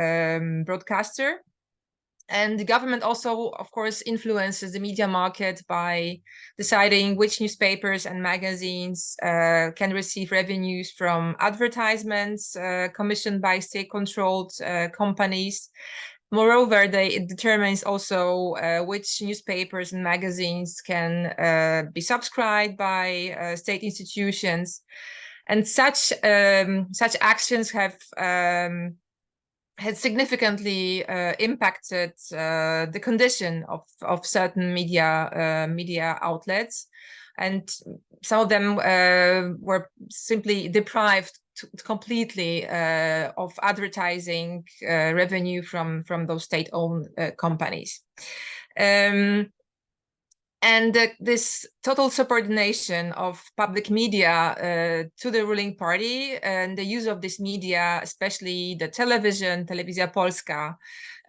broadcaster. And the government also, of course, influences the media market by deciding which newspapers and magazines can receive revenues from advertisements commissioned by state-controlled companies. Moreover, it determines also which newspapers and magazines can be subscribed by state institutions. And such actions have significantly impacted the condition of certain media outlets, and some of them were simply deprived completely of advertising revenue from those state-owned companies. And this total subordination of public media to the ruling party and the use of this media, especially the television, Telewizja Polska,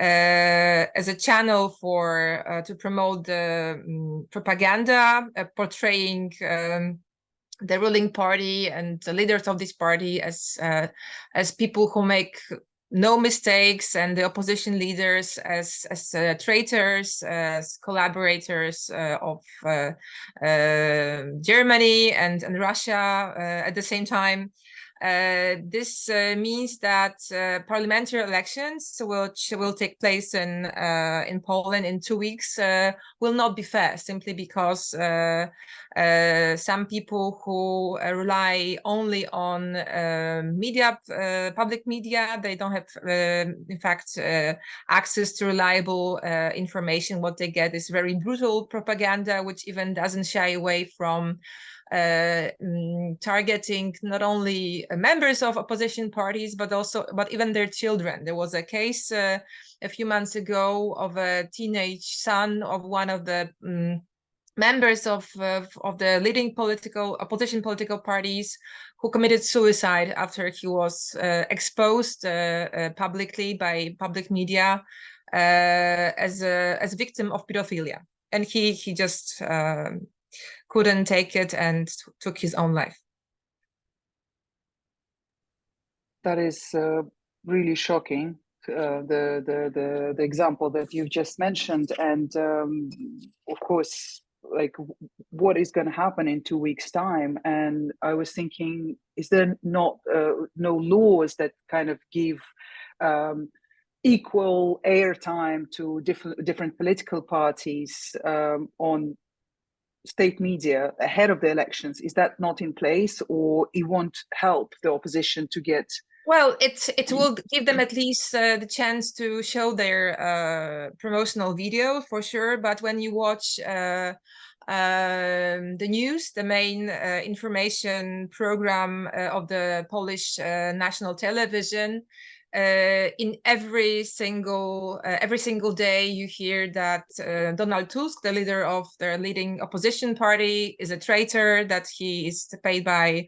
as a channel for to promote the propaganda, portraying the ruling party and the leaders of this party as people who make no mistakes, and the opposition leaders as traitors, as collaborators of Germany and Russia at the same time. This means that parliamentary elections, which will take place in Poland in 2 weeks, will not be fair, simply because some people who rely only on public media, they don't have, in fact, access to reliable information. What they get is very brutal propaganda, which even doesn't shy away from targeting not only members of opposition parties, but even their children. There was a case a few months ago of a teenage son of one of the members of the leading opposition political parties, who committed suicide after he was exposed publicly by public media as a victim of pedophilia. and he just couldn't take it and took his own life. That is really shocking. The example that you've just mentioned, and of course, like what is going to happen in 2 weeks' time. And I was thinking, is there not no laws that kind of give equal airtime to different political parties on state media ahead of the elections? Is that not in place, or it won't help the opposition to get? Well, it will give them at least the chance to show their promotional video, for sure. But when you watch the news, the main information program of the Polish national television, in every single day you hear that Donald Tusk, the leader of the leading opposition party, is a traitor, that he is paid by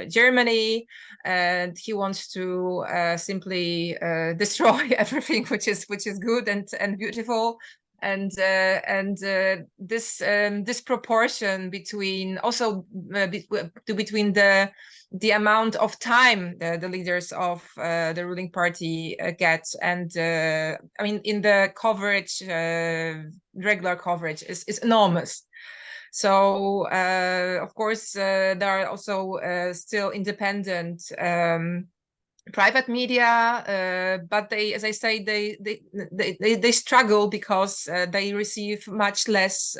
Germany, and he wants to simply destroy everything which is good and beautiful. And this disproportion between also between the amount of time the leaders of the ruling party get, and I mean, in the coverage, regular coverage is enormous. So of course there are also still independent private media, but they, as I say, they struggle because they receive much less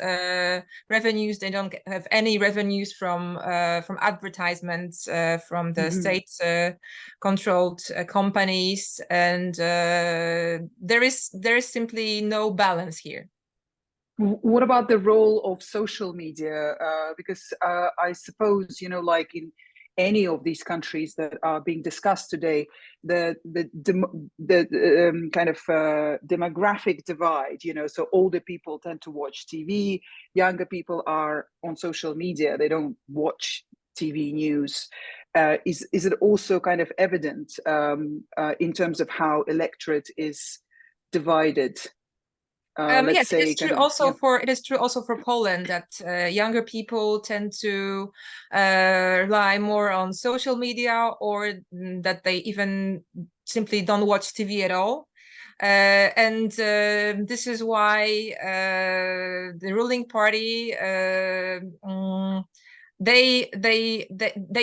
revenues. They don't have any revenues from advertisements from the state controlled companies, and there is simply no balance here. What about the role of social media? Because I suppose, you know, like in any of these countries that are being discussed today, the kind of demographic divide, you know, so older people tend to watch TV, younger people are on social media, they don't watch TV news. Is it also kind of evident in terms of how electorate is divided? Yes, it is true also for Poland, that younger people tend to rely more on social media, or that they even simply don't watch TV at all. And this is why the ruling party they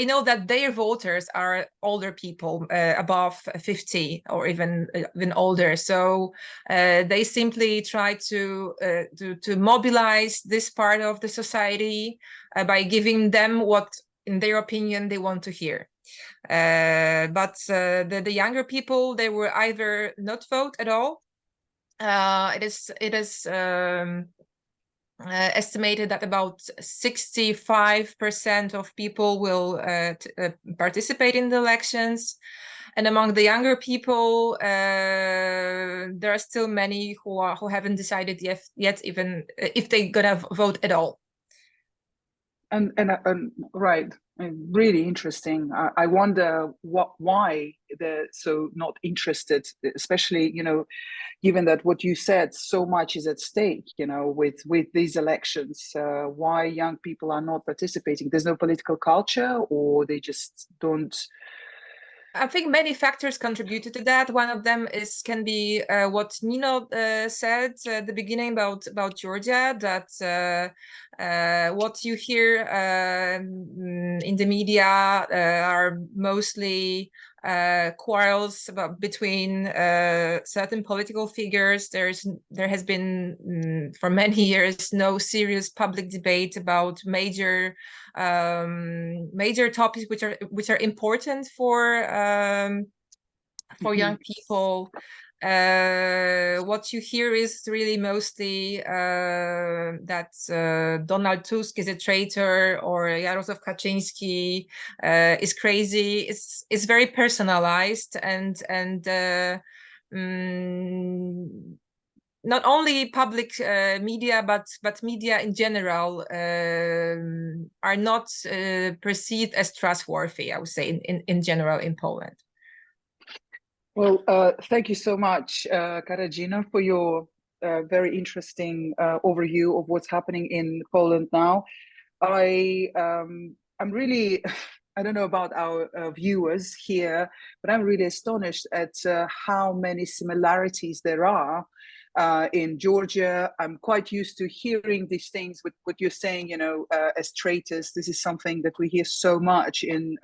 know that their voters are older people, above 50 or even older. So they simply try to mobilize this part of the society by giving them what, in their opinion, they want to hear. But the younger people, they will either not vote at all. It is estimated that about 65% of people will participate in the elections. And among the younger people, there are still many who haven't decided yet even if they're gonna vote at all. And right, really interesting. I wonder why they're so not interested, especially, you know, given that what you said, so much is at stake, you know, with these elections. Why young people are not participating? There's no political culture, or they just don't. I think many factors contributed to that. One of them can be what Nino said at the beginning about Georgia, that what you hear in the media are mostly quarrels between certain political figures. There has been for many years no serious public debate about major topics which are important for young people. What you hear is really mostly that Donald Tusk is a traitor, or Jarosław Kaczyński is crazy. It's very personalized, and not only public media, but media in general are not perceived as trustworthy, I would say, in general in Poland. Well, thank you so much, Katarzyna, for your very interesting overview of what's happening in Poland now. I'm really, I don't know about our viewers here, but I'm really astonished at how many similarities there are in Georgia. I'm quite used to hearing these things with what you're saying, you know, as traitors. This is something that we hear so much in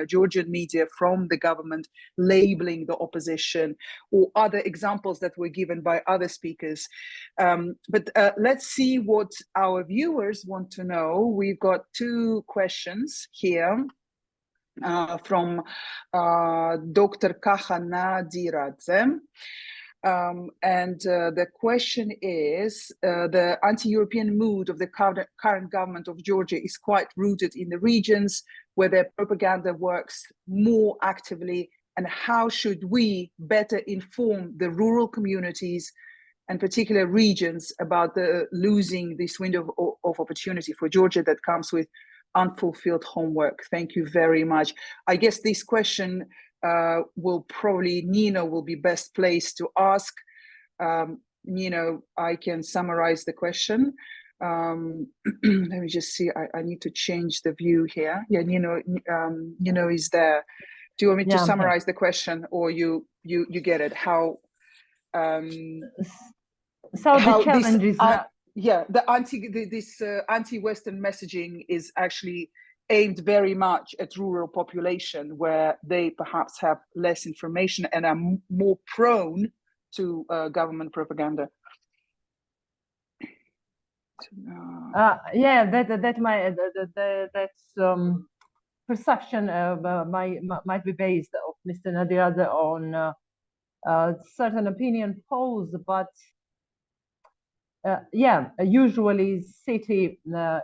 Georgian media from the government, labeling the opposition, or other examples that were given by other speakers. But let's see what our viewers want to know. We've got two questions here. From Dr. Kaha Nadiradze. And the question is, the anti-European mood of the current government of Georgia is quite rooted in the regions where their propaganda works more actively, and how should we better inform the rural communities and particular regions about the losing this window of opportunity for Georgia that comes with unfulfilled homework? Thank you very much. I guess this question will probably, Nino will be best placed to ask. Nino, I can summarize the question. Let me just see, I need to change the view here. Yeah, Nino is there. Do you want me to summarize the question, or you get it? How so the challenge is this anti-Western messaging is actually aimed very much at rural population, where they perhaps have less information and are more prone to government propaganda. That's perception might be based of Mr. Nadiradze on certain opinion polls, but usually city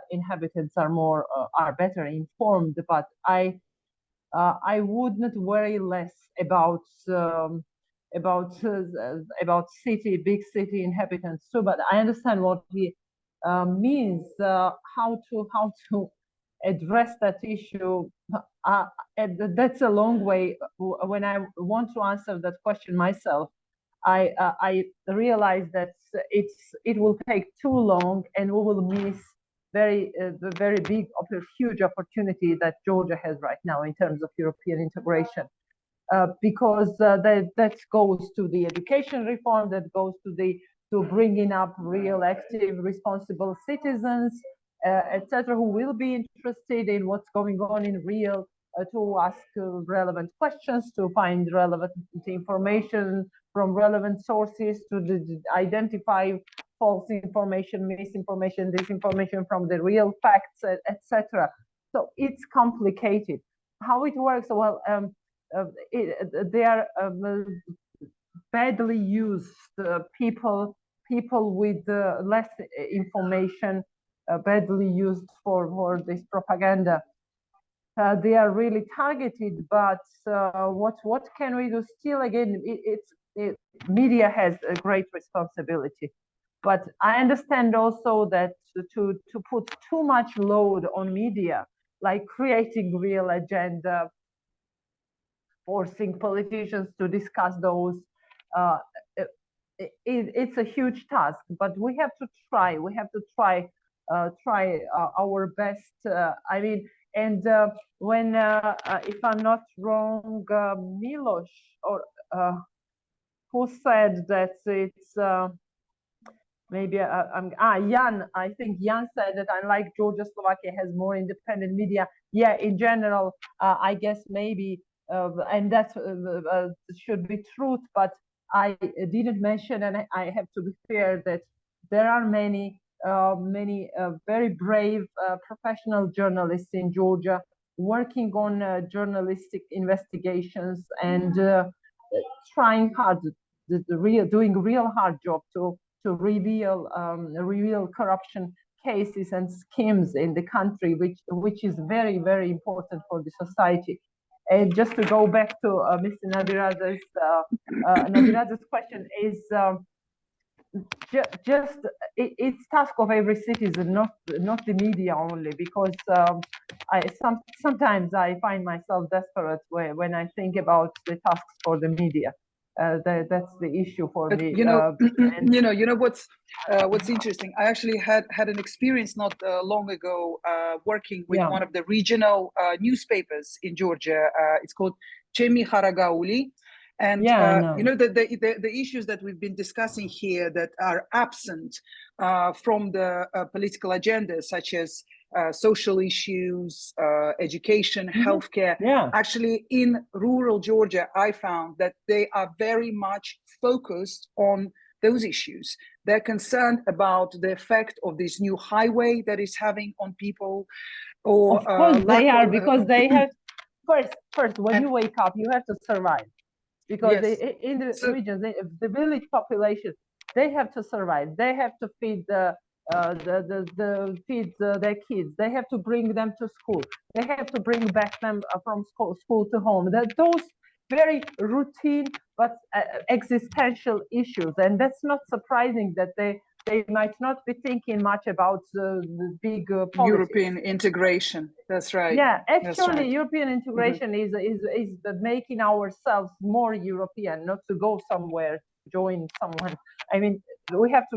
inhabitants are better informed. But I would not worry less about big city inhabitants too. But I understand what he means. How to address that issue. That's a long way. When I want to answer that question myself, I realize that it will take too long, and we will miss the very big, huge opportunity that Georgia has right now in terms of European integration, because that goes to the education reform, that goes to bringing up real, active, responsible citizens, etc., who will be interested in what's going on in real, to ask relevant questions, to find relevant information from relevant sources, to identify false information, misinformation, disinformation from the real facts, etc. So it's complicated. How it works? Well, they are badly used. People with less information, badly used for this propaganda. They are really targeted, but what can we do? Still, again, media has a great responsibility, but I understand also that to put too much load on media, like creating real agenda, forcing politicians to discuss those, it's a huge task. But we have to try. We have to try our best. I mean. And when, if I'm not wrong, Milos or who said that it's maybe Jan. I think Jan said that unlike Georgia, Slovakia has more independent media. Yeah, in general, I guess maybe, and that should be truth. But I didn't mention, and I have to be fair, that there are many very brave professional journalists in Georgia working on journalistic investigations and trying hard, doing real hard job to reveal corruption cases and schemes in the country, which is very, very important for the society. And just to go back to Mr. Nadiradze's question is. It's task of every citizen, not the media only, because sometimes I find myself desperate when I think about the tasks for the media. that's the issue for But, me. you know, And what's interesting. I actually had an experience not long ago working with one of the regional newspapers in Georgia. It's called Chemi Haragauli. And you know, the issues that we've been discussing here that are absent from the political agenda, such as social issues, education, healthcare. Actually, in rural Georgia, I found that they are very much focused on those issues. They're concerned about the effect of this new highway that is having on people. Or of course they are, because they have first when you wake up, you have to survive. Because in the regions, the village population, they have to survive. They have to feed feed their kids. They have to bring them to school. They have to bring back them from school to home. Those very routine but existential issues, and that's not surprising that they might not be thinking much about the big European integration. That's right. Yeah, actually, European integration is making ourselves more European, not to go somewhere, join someone. I mean, we have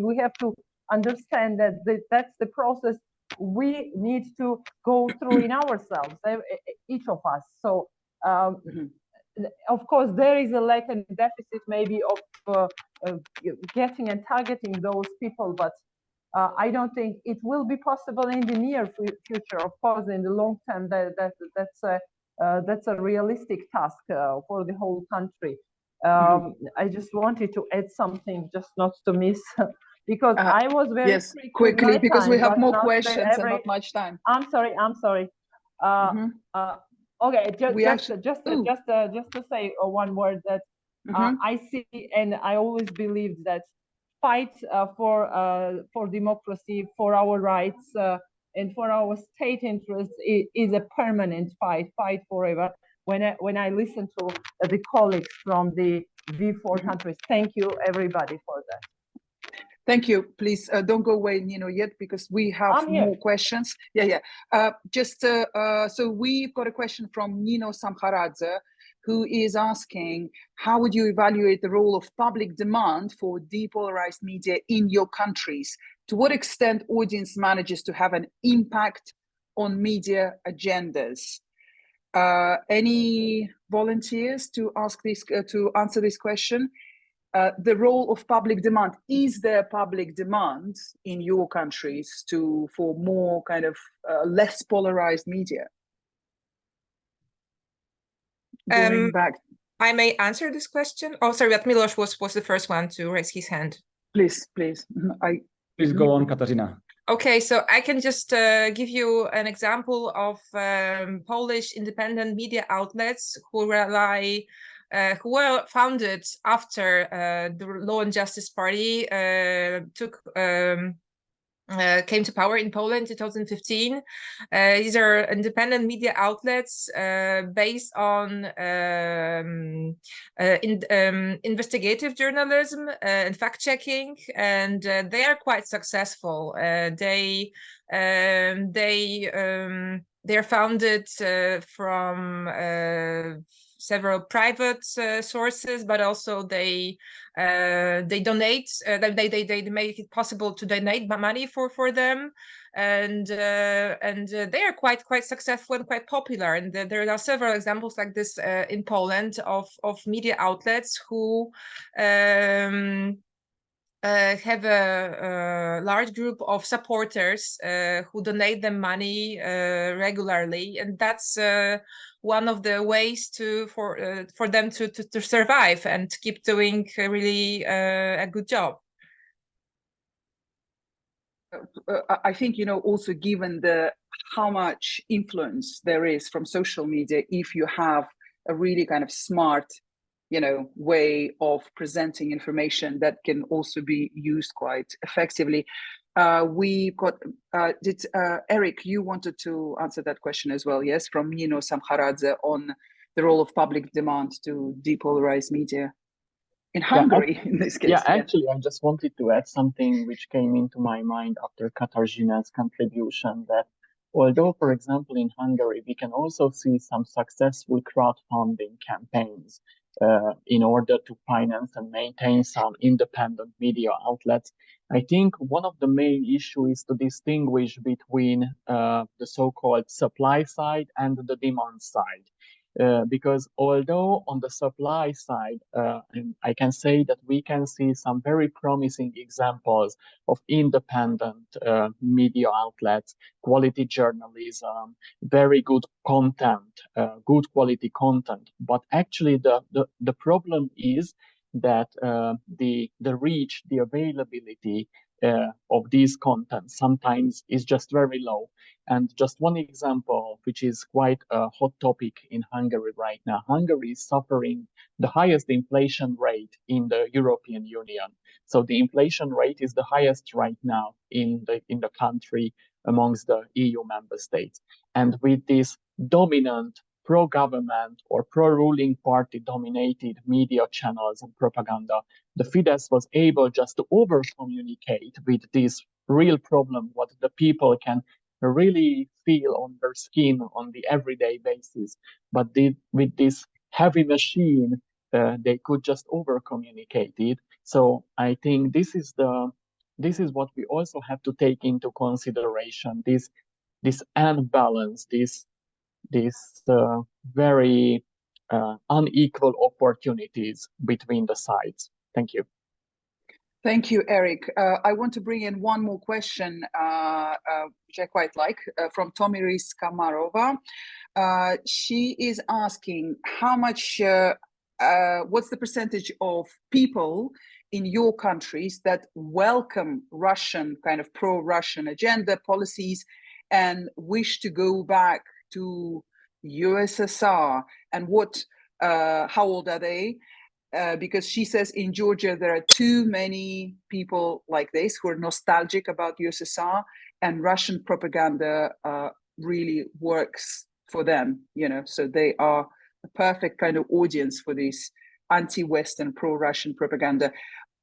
to understand that that's the process we need to go through in ourselves, each of us. So, of course, there is a lack and deficit maybe of getting and targeting those people, but I don't think it will be possible in the near future. Of course, in the long term, that's a realistic task for the whole country. I just wanted to add something, just not to miss, because I was very quickly, because we have more questions and not much time. I'm sorry. Okay, just to say one word that I see, and I always believe that fight for democracy, for our rights, and for our state interests is a permanent fight forever. When I listen to the colleagues from the V4 countries, thank you everybody for that. Thank you. Please don't go away, Nino, yet, because we have more questions. So we've got a question from Nino Samharadze, who is asking, how would you evaluate the role of public demand for depolarized media in your countries? To what extent audience manages to have an impact on media agendas? Any volunteers to answer this question? The role of public demand. Is there public demand in your countries for more kind of less polarized media? Going back. I may answer this question. Oh, sorry, but Milos was the first one to raise his hand. Please. Please go on, Katarzyna. Okay, so I can just give you an example of Polish independent media outlets who were founded after the Law and Justice Party came to power in Poland in 2015. These are independent media outlets based on investigative journalism and fact-checking, and they are quite successful. They're founded from several private sources, but also they donate. They make it possible to donate money for them, and they are quite successful and quite popular. And there are several examples like this in Poland of media outlets who have a large group of supporters who donate them money regularly, and that's one of the ways for them to survive and keep doing really a good job. I think, also given how much influence there is from social media, if you have a really kind of smart way of presenting information that can also be used quite effectively. We've got, Eric, you wanted to answer that question as well, yes, from Nino Samharadze on the role of public demand to depolarize media in Hungary, in this case. Actually, I just wanted to add something which came into my mind after Katarzyna's contribution, that although, for example, in Hungary, we can also see some successful crowdfunding campaigns. in order to finance and maintain some independent media outlets. I think one of the main issues is to distinguish between the so-called supply side and the demand side. Because although on the supply side, and I can say that we can see some very promising examples of independent media outlets, quality journalism, very good content, good quality content. But actually the problem is that the reach, the availability of these content sometimes is just very low. And just one example, which is quite a hot topic in Hungary right now. Hungary is suffering the highest inflation rate in the European Union. So the inflation rate is the highest right now in the country amongst the EU member states. And with this dominant pro-government or pro-ruling party dominated media channels and propaganda, the Fidesz was able just to over-communicate with this real problem, what the people can really feel on their skin on the everyday basis. But with this heavy machine, they could just over-communicate it. So I think this is what we also have to take into consideration, this unbalance, this very unequal opportunities between the sides. Thank you. Thank you, Eric. I want to bring in one more question, which I quite like, from Tomiris Kamarova. She is asking how much, what's the percentage of people in your countries that welcome Russian, kind of pro-Russian agenda policies and wish to go back to USSR, and how old are they? Because she says in Georgia there are too many people like this who are nostalgic about USSR, and Russian propaganda really works for them, you know, so they are a perfect kind of audience for this anti-Western pro-Russian propaganda.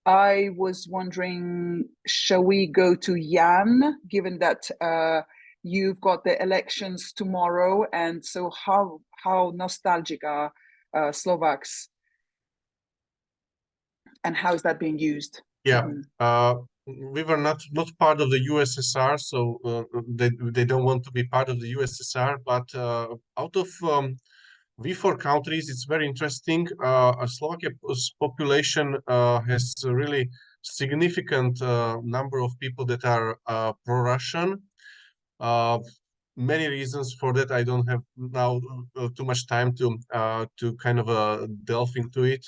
I was wondering, shall we go to Jan, given that you've got the elections tomorrow, and so how nostalgic are Slovaks? And how is that being used? Yeah, we were not part of the USSR, so they don't want to be part of the USSR. But out of V4 countries, it's very interesting. Slovakia's population has a really significant number of people that are pro-Russian. Many reasons for that. I don't have now too much time to kind of delve into it.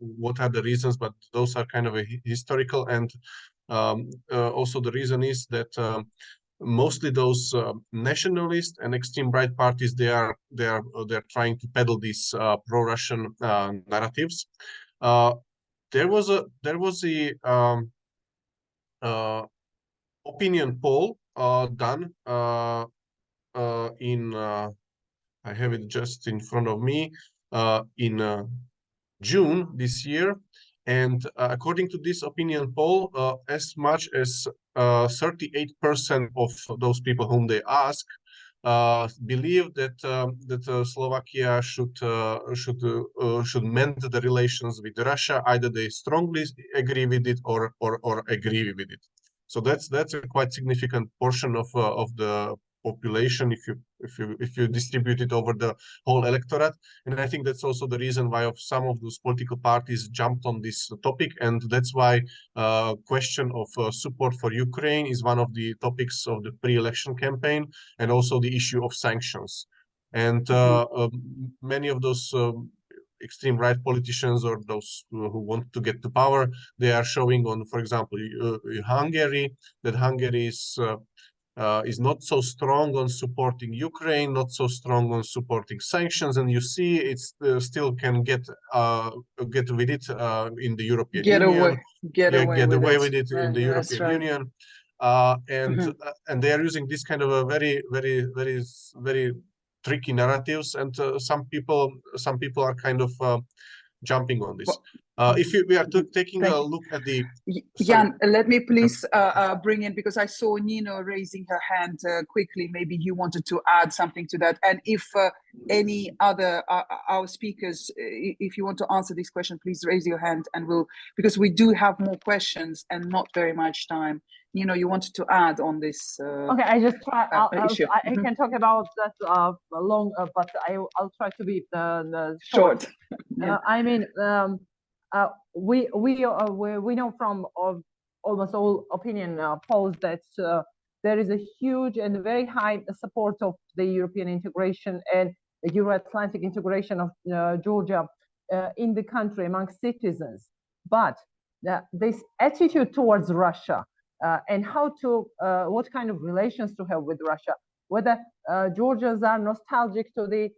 What are the reasons? But those are kind of historical, and also the reason is that mostly those nationalist and extreme right parties, they're trying to peddle these pro-Russian narratives. There was a opinion poll done I have it just in front of me, in June this year. And according to this opinion poll, as much as 38% of those people whom they ask believe that Slovakia should mend the relations with Russia. Either they strongly agree with it or agree with it. So that's a quite significant portion of the population if you distribute it over the whole electorate. And I think that's also the reason why some of those political parties jumped on this topic, and that's why question of support for Ukraine is one of the topics of the pre-election campaign, and also the issue of sanctions. And many of those extreme right politicians, or those who want to get to power, they are showing on, for example, Hungary, that Hungary is not so strong on supporting Ukraine, not so strong on supporting sanctions, and you see it's still can get with it in the European Union. Get away with it in the European Union, and they are using this kind of a very tricky narratives, and some people are kind of jumping on this. If we are taking a look at the... Jan, let me please bring in, because I saw Nino raising her hand quickly. Maybe you wanted to add something to that. And if any other our speakers, if you want to answer this question, please raise your hand, and we'll, because we do have more questions and not very much time. Nino, you wanted to add on this okay, I just try. issue. I can talk about that long, but I'll try to be short. Yeah. I mean, we know from almost all opinion polls that there is a huge and very high support of the European integration and the Euro-Atlantic integration of Georgia in the country among citizens. But this attitude towards Russia and what kind of relations to have with Russia, whether Georgians are nostalgic to the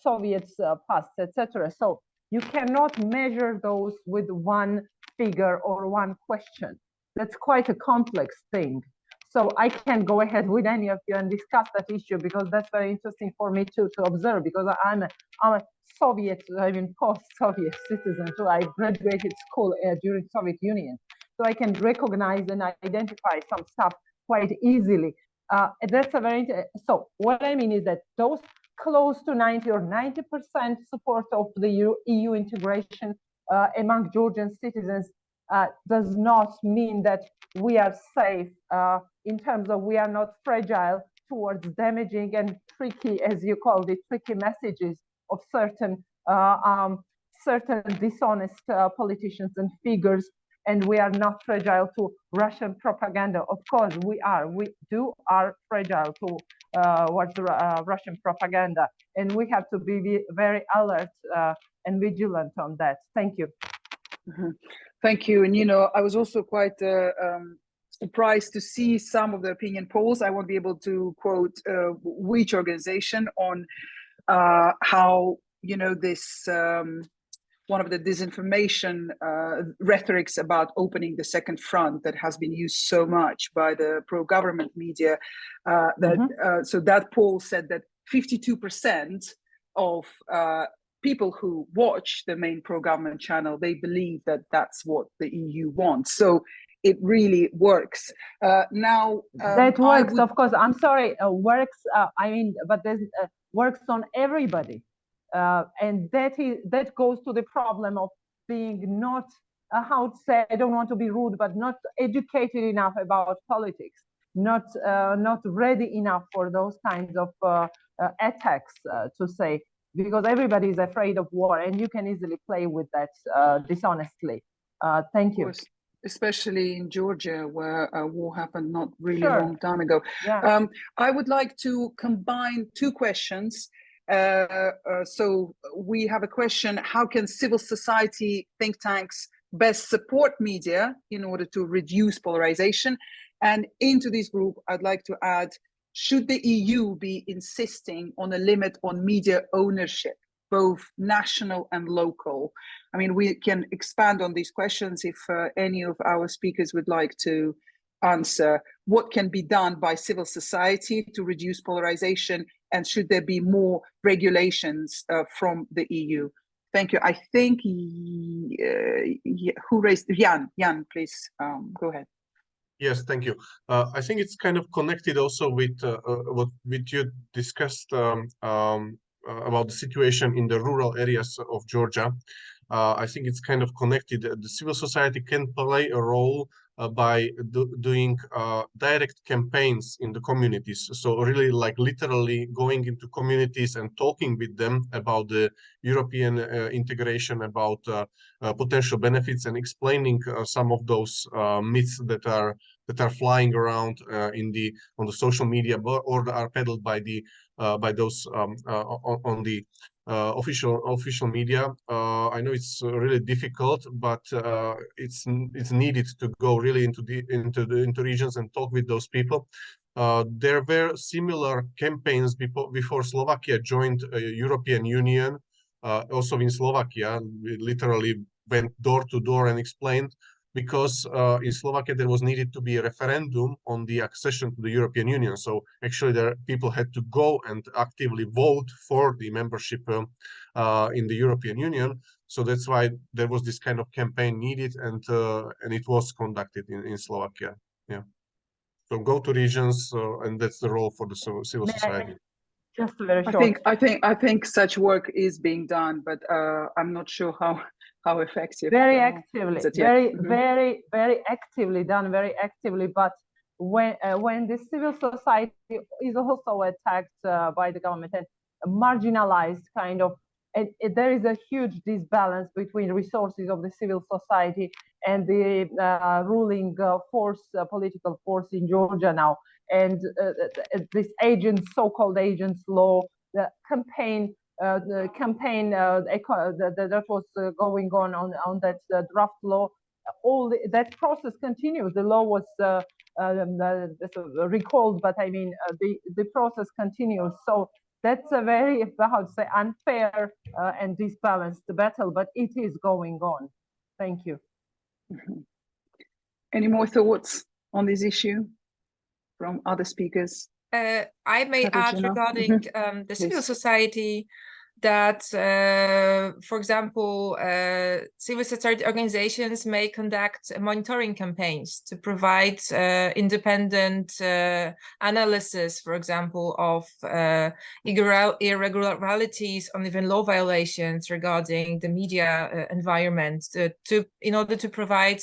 Soviet past, etc. So you cannot measure those with one figure or one question. That's quite a complex thing. So I can go ahead with any of you and discuss that issue, because that's very interesting for me to observe, because I'm a Soviet, I mean post-Soviet citizen, so I graduated school during Soviet Union. So I can recognize and identify some stuff quite easily. That's a very, so what I mean is that those close to 90 or 90% support of the EU integration among Georgian citizens does not mean that we are safe in terms of we are not fragile towards damaging and tricky, as you called it, tricky messages of certain dishonest politicians and figures, and we are not fragile to Russian propaganda. Of course, we are fragile towards Russian propaganda, and we have to be very alert and vigilant on that. Thank you. Thank you. And I was also quite surprised to see some of the opinion polls. I won't be able to quote which organization on how this one of the disinformation rhetorics about opening the second front that has been used so much by the pro-government media. So that poll said that 52% of people who watch the main pro-government channel, they believe that that's what the EU wants. So it really works. Now that works, of course. I'm sorry, works. I mean, but there's works on everybody. And that goes to the problem of being not, how to say, I don't want to be rude, but not educated enough about politics, not ready enough for those kinds of attacks, to say, because everybody is afraid of war, and you can easily play with that dishonestly. Thank you. Especially in Georgia, where war happened not really Sure. a long time ago. Yeah. I would like to combine two questions. So we have a question: how can civil society think tanks best support media in order to reduce polarization? And into this group, I'd like to add, should the EU be insisting on a limit on media ownership, both national and local? I mean, we can expand on these questions if any of our speakers would like to answer. What can be done by civil society to reduce polarization, and should there be more regulations from the EU? Thank you. I think who raised? Jan, please go ahead. Yes, thank you. I think it's kind of connected also with what you discussed about the situation in the rural areas of Georgia. I think it's kind of connected. The civil society can play a role by doing direct campaigns in the communities. So really, like literally going into communities and talking with them about the European integration, about potential benefits, and explaining some of those myths that are flying around on the social media, or are peddled by those on the official media. I know it's really difficult, but it's needed to go really into regions and talk with those people. There were similar campaigns before Slovakia joined European Union. Also in Slovakia, we literally went door to door and explained, because in Slovakia there was needed to be a referendum on the accession to the European Union. So actually people had to go and actively vote for the membership in the European Union. So that's why there was this kind of campaign needed, and it was conducted in Slovakia. Yeah. So go to regions, and that's the role for the civil society. Just very short. I think such work is being done, but I'm not sure how effective. Very actively, Mm-hmm. very actively done, very actively. But when the civil society is also attacked by the government and marginalized, kind of, there is a huge disbalance between resources of the civil society and the ruling force, political force in Georgia now. And this so-called agents law, the campaign that was going on that draft law, that process continues. The law was recalled, but I mean the process continues. So that's a very, how to say, unfair and disbalanced battle, but it is going on. Thank you. Mm-hmm. Any more thoughts on this issue from other speakers? I may add regarding the civil society that, for example, civil society organizations may conduct monitoring campaigns to provide independent analysis, for example, of irregularities or even law violations regarding the media environment, in order to provide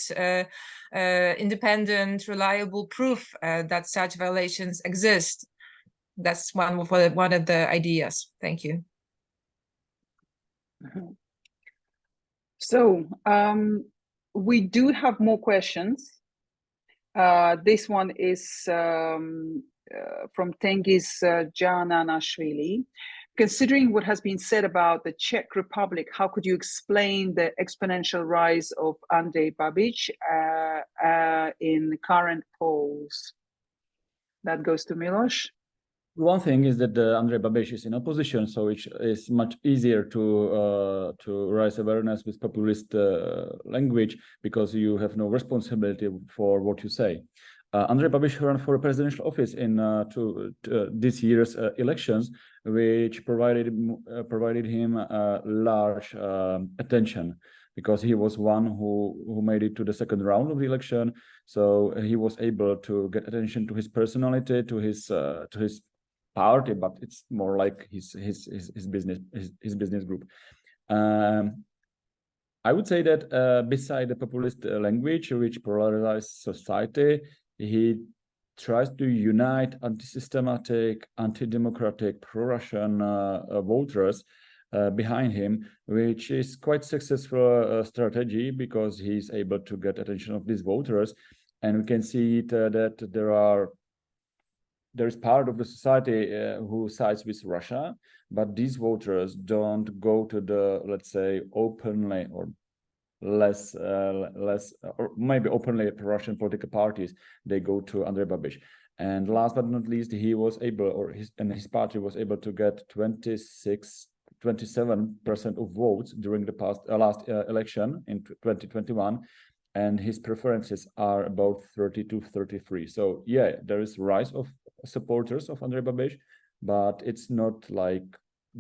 independent, reliable proof that such violations exist. That's one of the ideas. Thank you. So we do have more questions. This one is from Tengiz Jananashvili. Considering what has been said about the Czech Republic, how could you explain the exponential rise of Andrej Babiš in current polls? That goes to Miloš. One thing is that Andrej Babiš is in opposition, so it is much easier to raise awareness with populist language, because you have no responsibility for what you say. Andrej Babiš ran for a presidential office in this year's elections, which provided him large attention, because he was one who made it to the second round of the election. So he was able to get attention to his personality, to his party, but it's more like his business group. I would say that beside the populist language, which polarizes society, he tries to unite anti-systematic, anti-democratic, pro-Russian voters behind him, which is quite successful strategy, because he's able to get attention of these voters. And we can see that there is part of the society who sides with Russia, but these voters don't go to the, let's say, openly or less or maybe openly Russian political parties. They go to Andrej Babiš. And last but not least, he was able, or his party was able to get 27% of votes during the last election in 2021. And his preferences are about 32-33. So yeah, there is rise of supporters of Andrej Babiš, but it's not like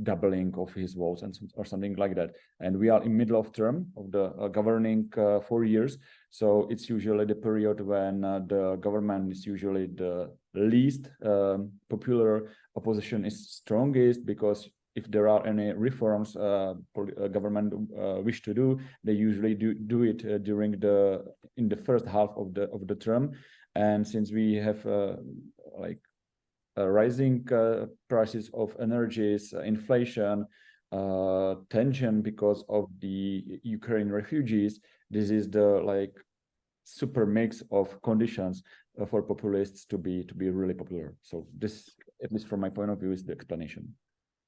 doubling of his votes or something like that. And we are in middle of term of the governing 4 years. So it's usually the period when the government is usually the least popular, opposition is strongest, because if there are any reforms government wish to do, they usually do it in the first half of the term. And since we have rising prices of energies, inflation, tension because of the Ukraine refugees, this is the super mix of conditions for populists to be really popular. So this, at least from my point of view, is the explanation.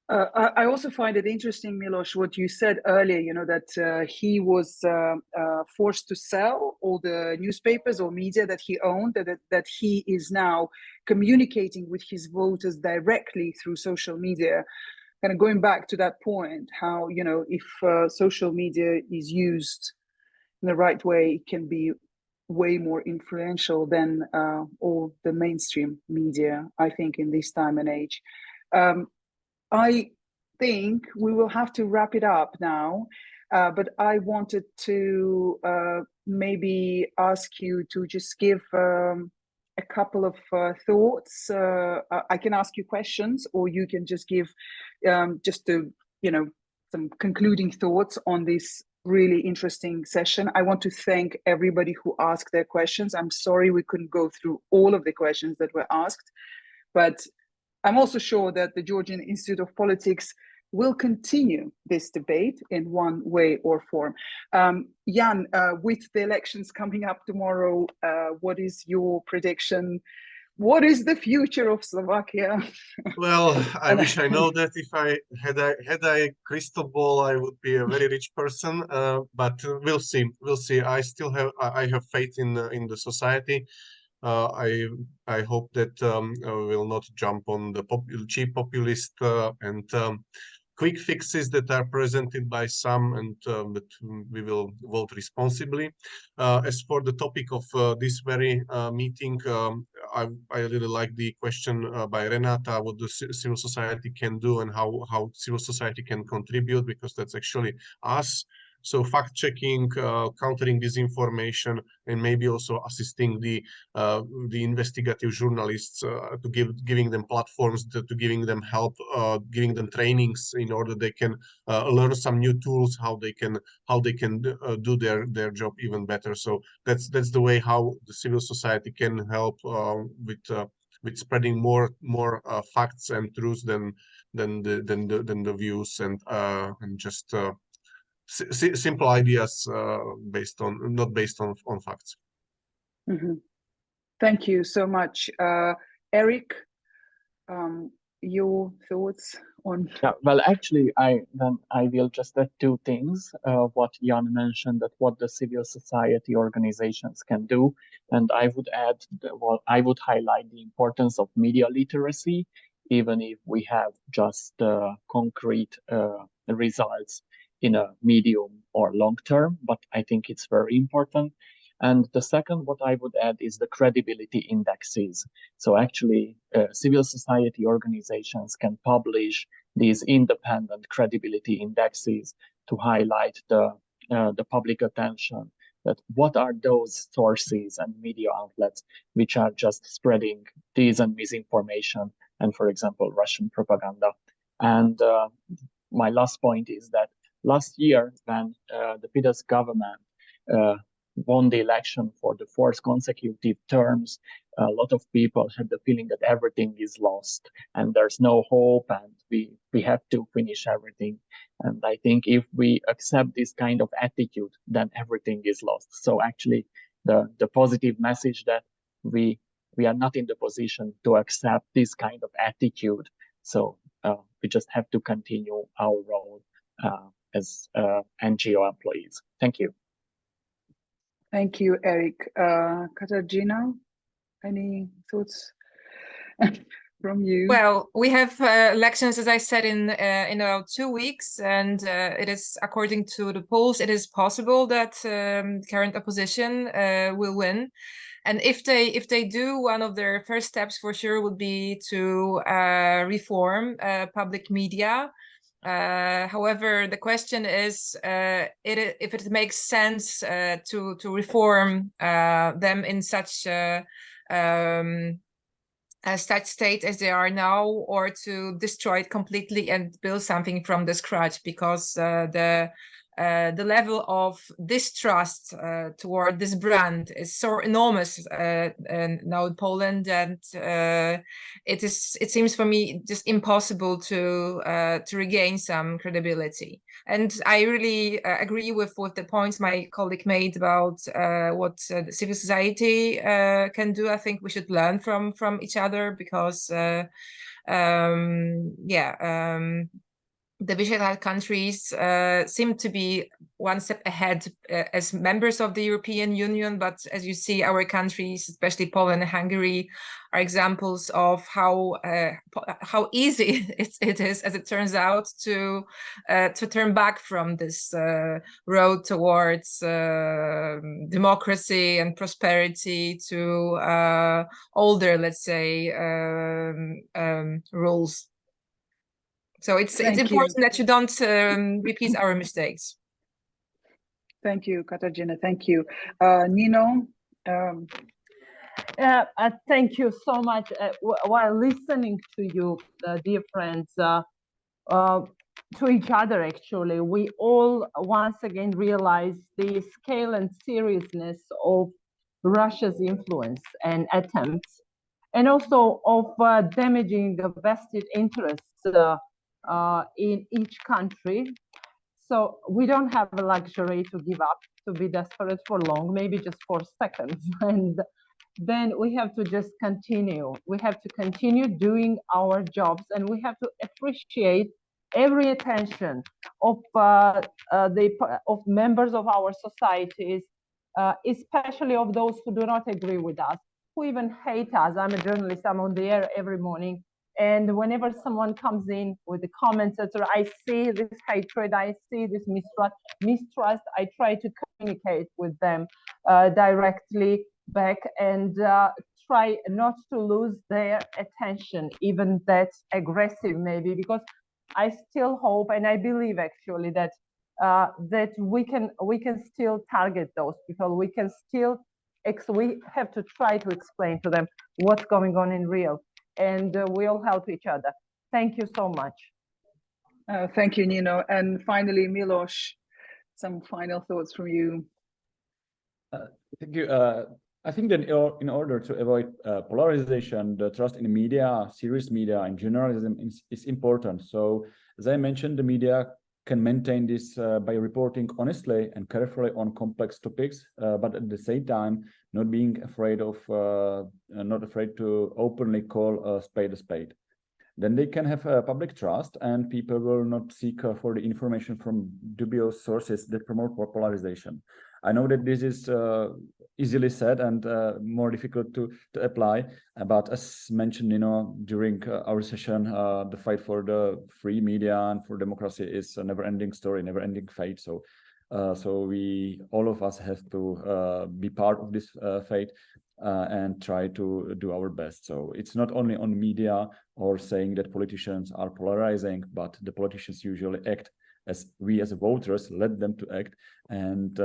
I also find it interesting, Miloš, what you said earlier, that he was forced to sell all the newspapers or media that he owned, that he is now communicating with his voters directly through social media. Kind of going back to that point, how, if social media is used in the right way, it can be way more influential than all the mainstream media, I think, in this time and age. I think we will have to wrap it up now, but I wanted to maybe ask you to just give a couple of thoughts. I can ask you questions, or you can just give just to, some concluding thoughts on this really interesting session. I want to thank everybody who asked their questions. I'm sorry we couldn't go through all of the questions that were asked, but I'm also sure that the Georgian Institute of Politics will continue this debate in one way or form. Jan, with the elections coming up tomorrow, what is your prediction? What is the future of Slovakia? Well, I wish I know that. If I had a crystal ball, I would be a very rich person. But we'll see. We'll see. I still have faith in the society. I hope that we will not jump on the cheap populist and quick fixes that are presented by some, and that we will vote responsibly. As for the topic of this very meeting, I really like the question by Renata, what the civil society can do and how civil society can contribute, because that's actually us. So fact-checking, countering disinformation, and maybe also assisting the investigative journalists to giving them platforms, to giving them help, giving them trainings in order they can learn some new tools, how they can do their job even better. So that's the way how the civil society can help with spreading more facts and truths than the views and just simple ideas not based on facts. Mm-hmm. Thank you so much, Eric. Your thoughts on? Yeah, well, actually, I will just add two things. What Jan mentioned, that what the civil society organizations can do, and I would add, I would highlight the importance of media literacy, even if we have just concrete results in a medium or long term. But I think it's very important. And the second, what I would add, is the credibility indexes. So actually, civil society organizations can publish these independent credibility indexes to highlight the public attention, that what are those sources and media outlets which are just spreading dis and misinformation and, for example, Russian propaganda. And my last point is that last year, when the Fidesz government won the election for the 4th consecutive terms, a lot of people had the feeling that everything is lost and there's no hope and we have to finish everything. And I think if we accept this kind of attitude, then everything is lost. So actually, the positive message that we are not in the position to accept this kind of attitude. So we just have to continue our role as NGO employees. Thank you. Thank you, Eric. Katarzyna, any thoughts from you? Well, we have elections, as I said, in about 2 weeks, and it is, according to the polls, it is possible that current opposition will win. And if they do, one of their first steps for sure would be to reform public media. However, the question is if it makes sense to reform them in such state as they are now, or to destroy it completely and build something from the scratch, because the level of distrust toward this brand is so enormous now in Poland, and it seems for me just impossible to regain some credibility. And I really agree with the points my colleague made about what the civil society can do. I think we should learn from each other, because the Visegrad countries seem to be one step ahead as members of the European Union, but as you see, our countries, especially Poland and Hungary, are examples of how easy it is, as it turns out, to turn back from this road towards democracy and prosperity to older, let's say, rules. So it's important that you don't repeat our mistakes. Thank you, Katarzyna. Thank you. Nino? Thank you so much. While listening to you, dear friends, to each other, actually, we all once again realize the scale and seriousness of Russia's influence and attempts, and also of damaging the vested interests in each country. So we don't have a luxury to give up, to be desperate for long, maybe just for seconds. And then we have to just continue. We have to continue doing our jobs, and we have to appreciate every attention of of members of our societies, especially of those who do not agree with us, who even hate us. I'm a journalist. I'm on the air every morning. And whenever someone comes in with the comments, etc., I see this hatred, I see this mistrust. I try to communicate with them directly back, and try not to lose their attention, even that's aggressive maybe, because I still hope and I believe actually that that we can still target those people. We can still we have to try to explain to them what's going on in real, and we all help each other. Thank you so much. Thank you, Nino. And finally, Milos, some final thoughts from you. Thank you. I think that in order to avoid polarization, the trust in the media, serious media, and journalism is important. So, as I mentioned, the media can maintain this by reporting honestly and carefully on complex topics, but at the same time, not being afraid of, not afraid to openly call a spade. Then they can have public trust, and people will not seek for the information from dubious sources that promote polarization. I know that this is easily said and more difficult to apply, but as mentioned, during our session, the fight for the free media and for democracy is a never-ending story, never-ending fight. So, we, all of us, have to be part of this fight and try to do our best. So it's not only on media or saying that politicians are polarizing, but the politicians usually act as we as voters let them to act, and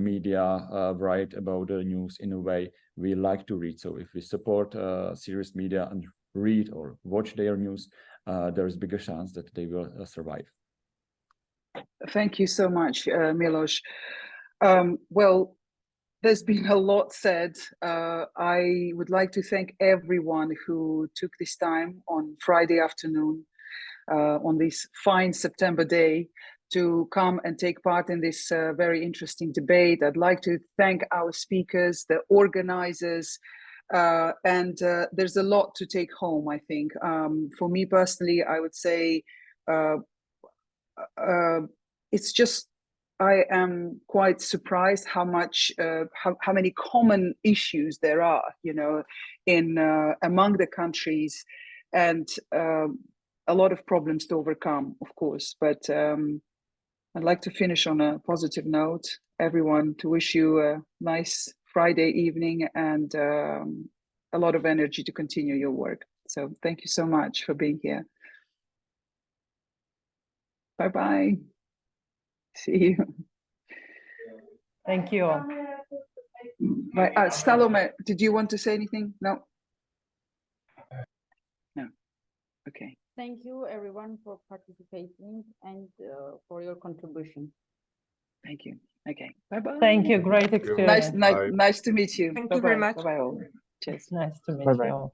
media write about the news in a way we like to read. So if we support serious media and read or watch their news, there is bigger chance that they will survive. Thank you so much, Milos. Well, there's been a lot said. I would like to thank everyone who took this time on Friday afternoon, on this fine September day, to come and take part in this very interesting debate. I'd like to thank our speakers, the organizers, and there's a lot to take home, I think. For me personally, I would say it's just, I am quite surprised how much, how many common issues there are, in among the countries, and a lot of problems to overcome, of course. But I'd like to finish on a positive note. Everyone, to wish you a nice Friday evening and a lot of energy to continue your work. So thank you so much for being here. Bye-bye. See you. Thank you. Right. Salome, did you want to say anything? No? No. Okay. Thank you, everyone, for participating and for your contribution. Thank you. Okay. Bye-bye. Thank you. Great experience. Nice to meet you. Thank you very much. Bye-bye all. Cheers. Nice to meet you.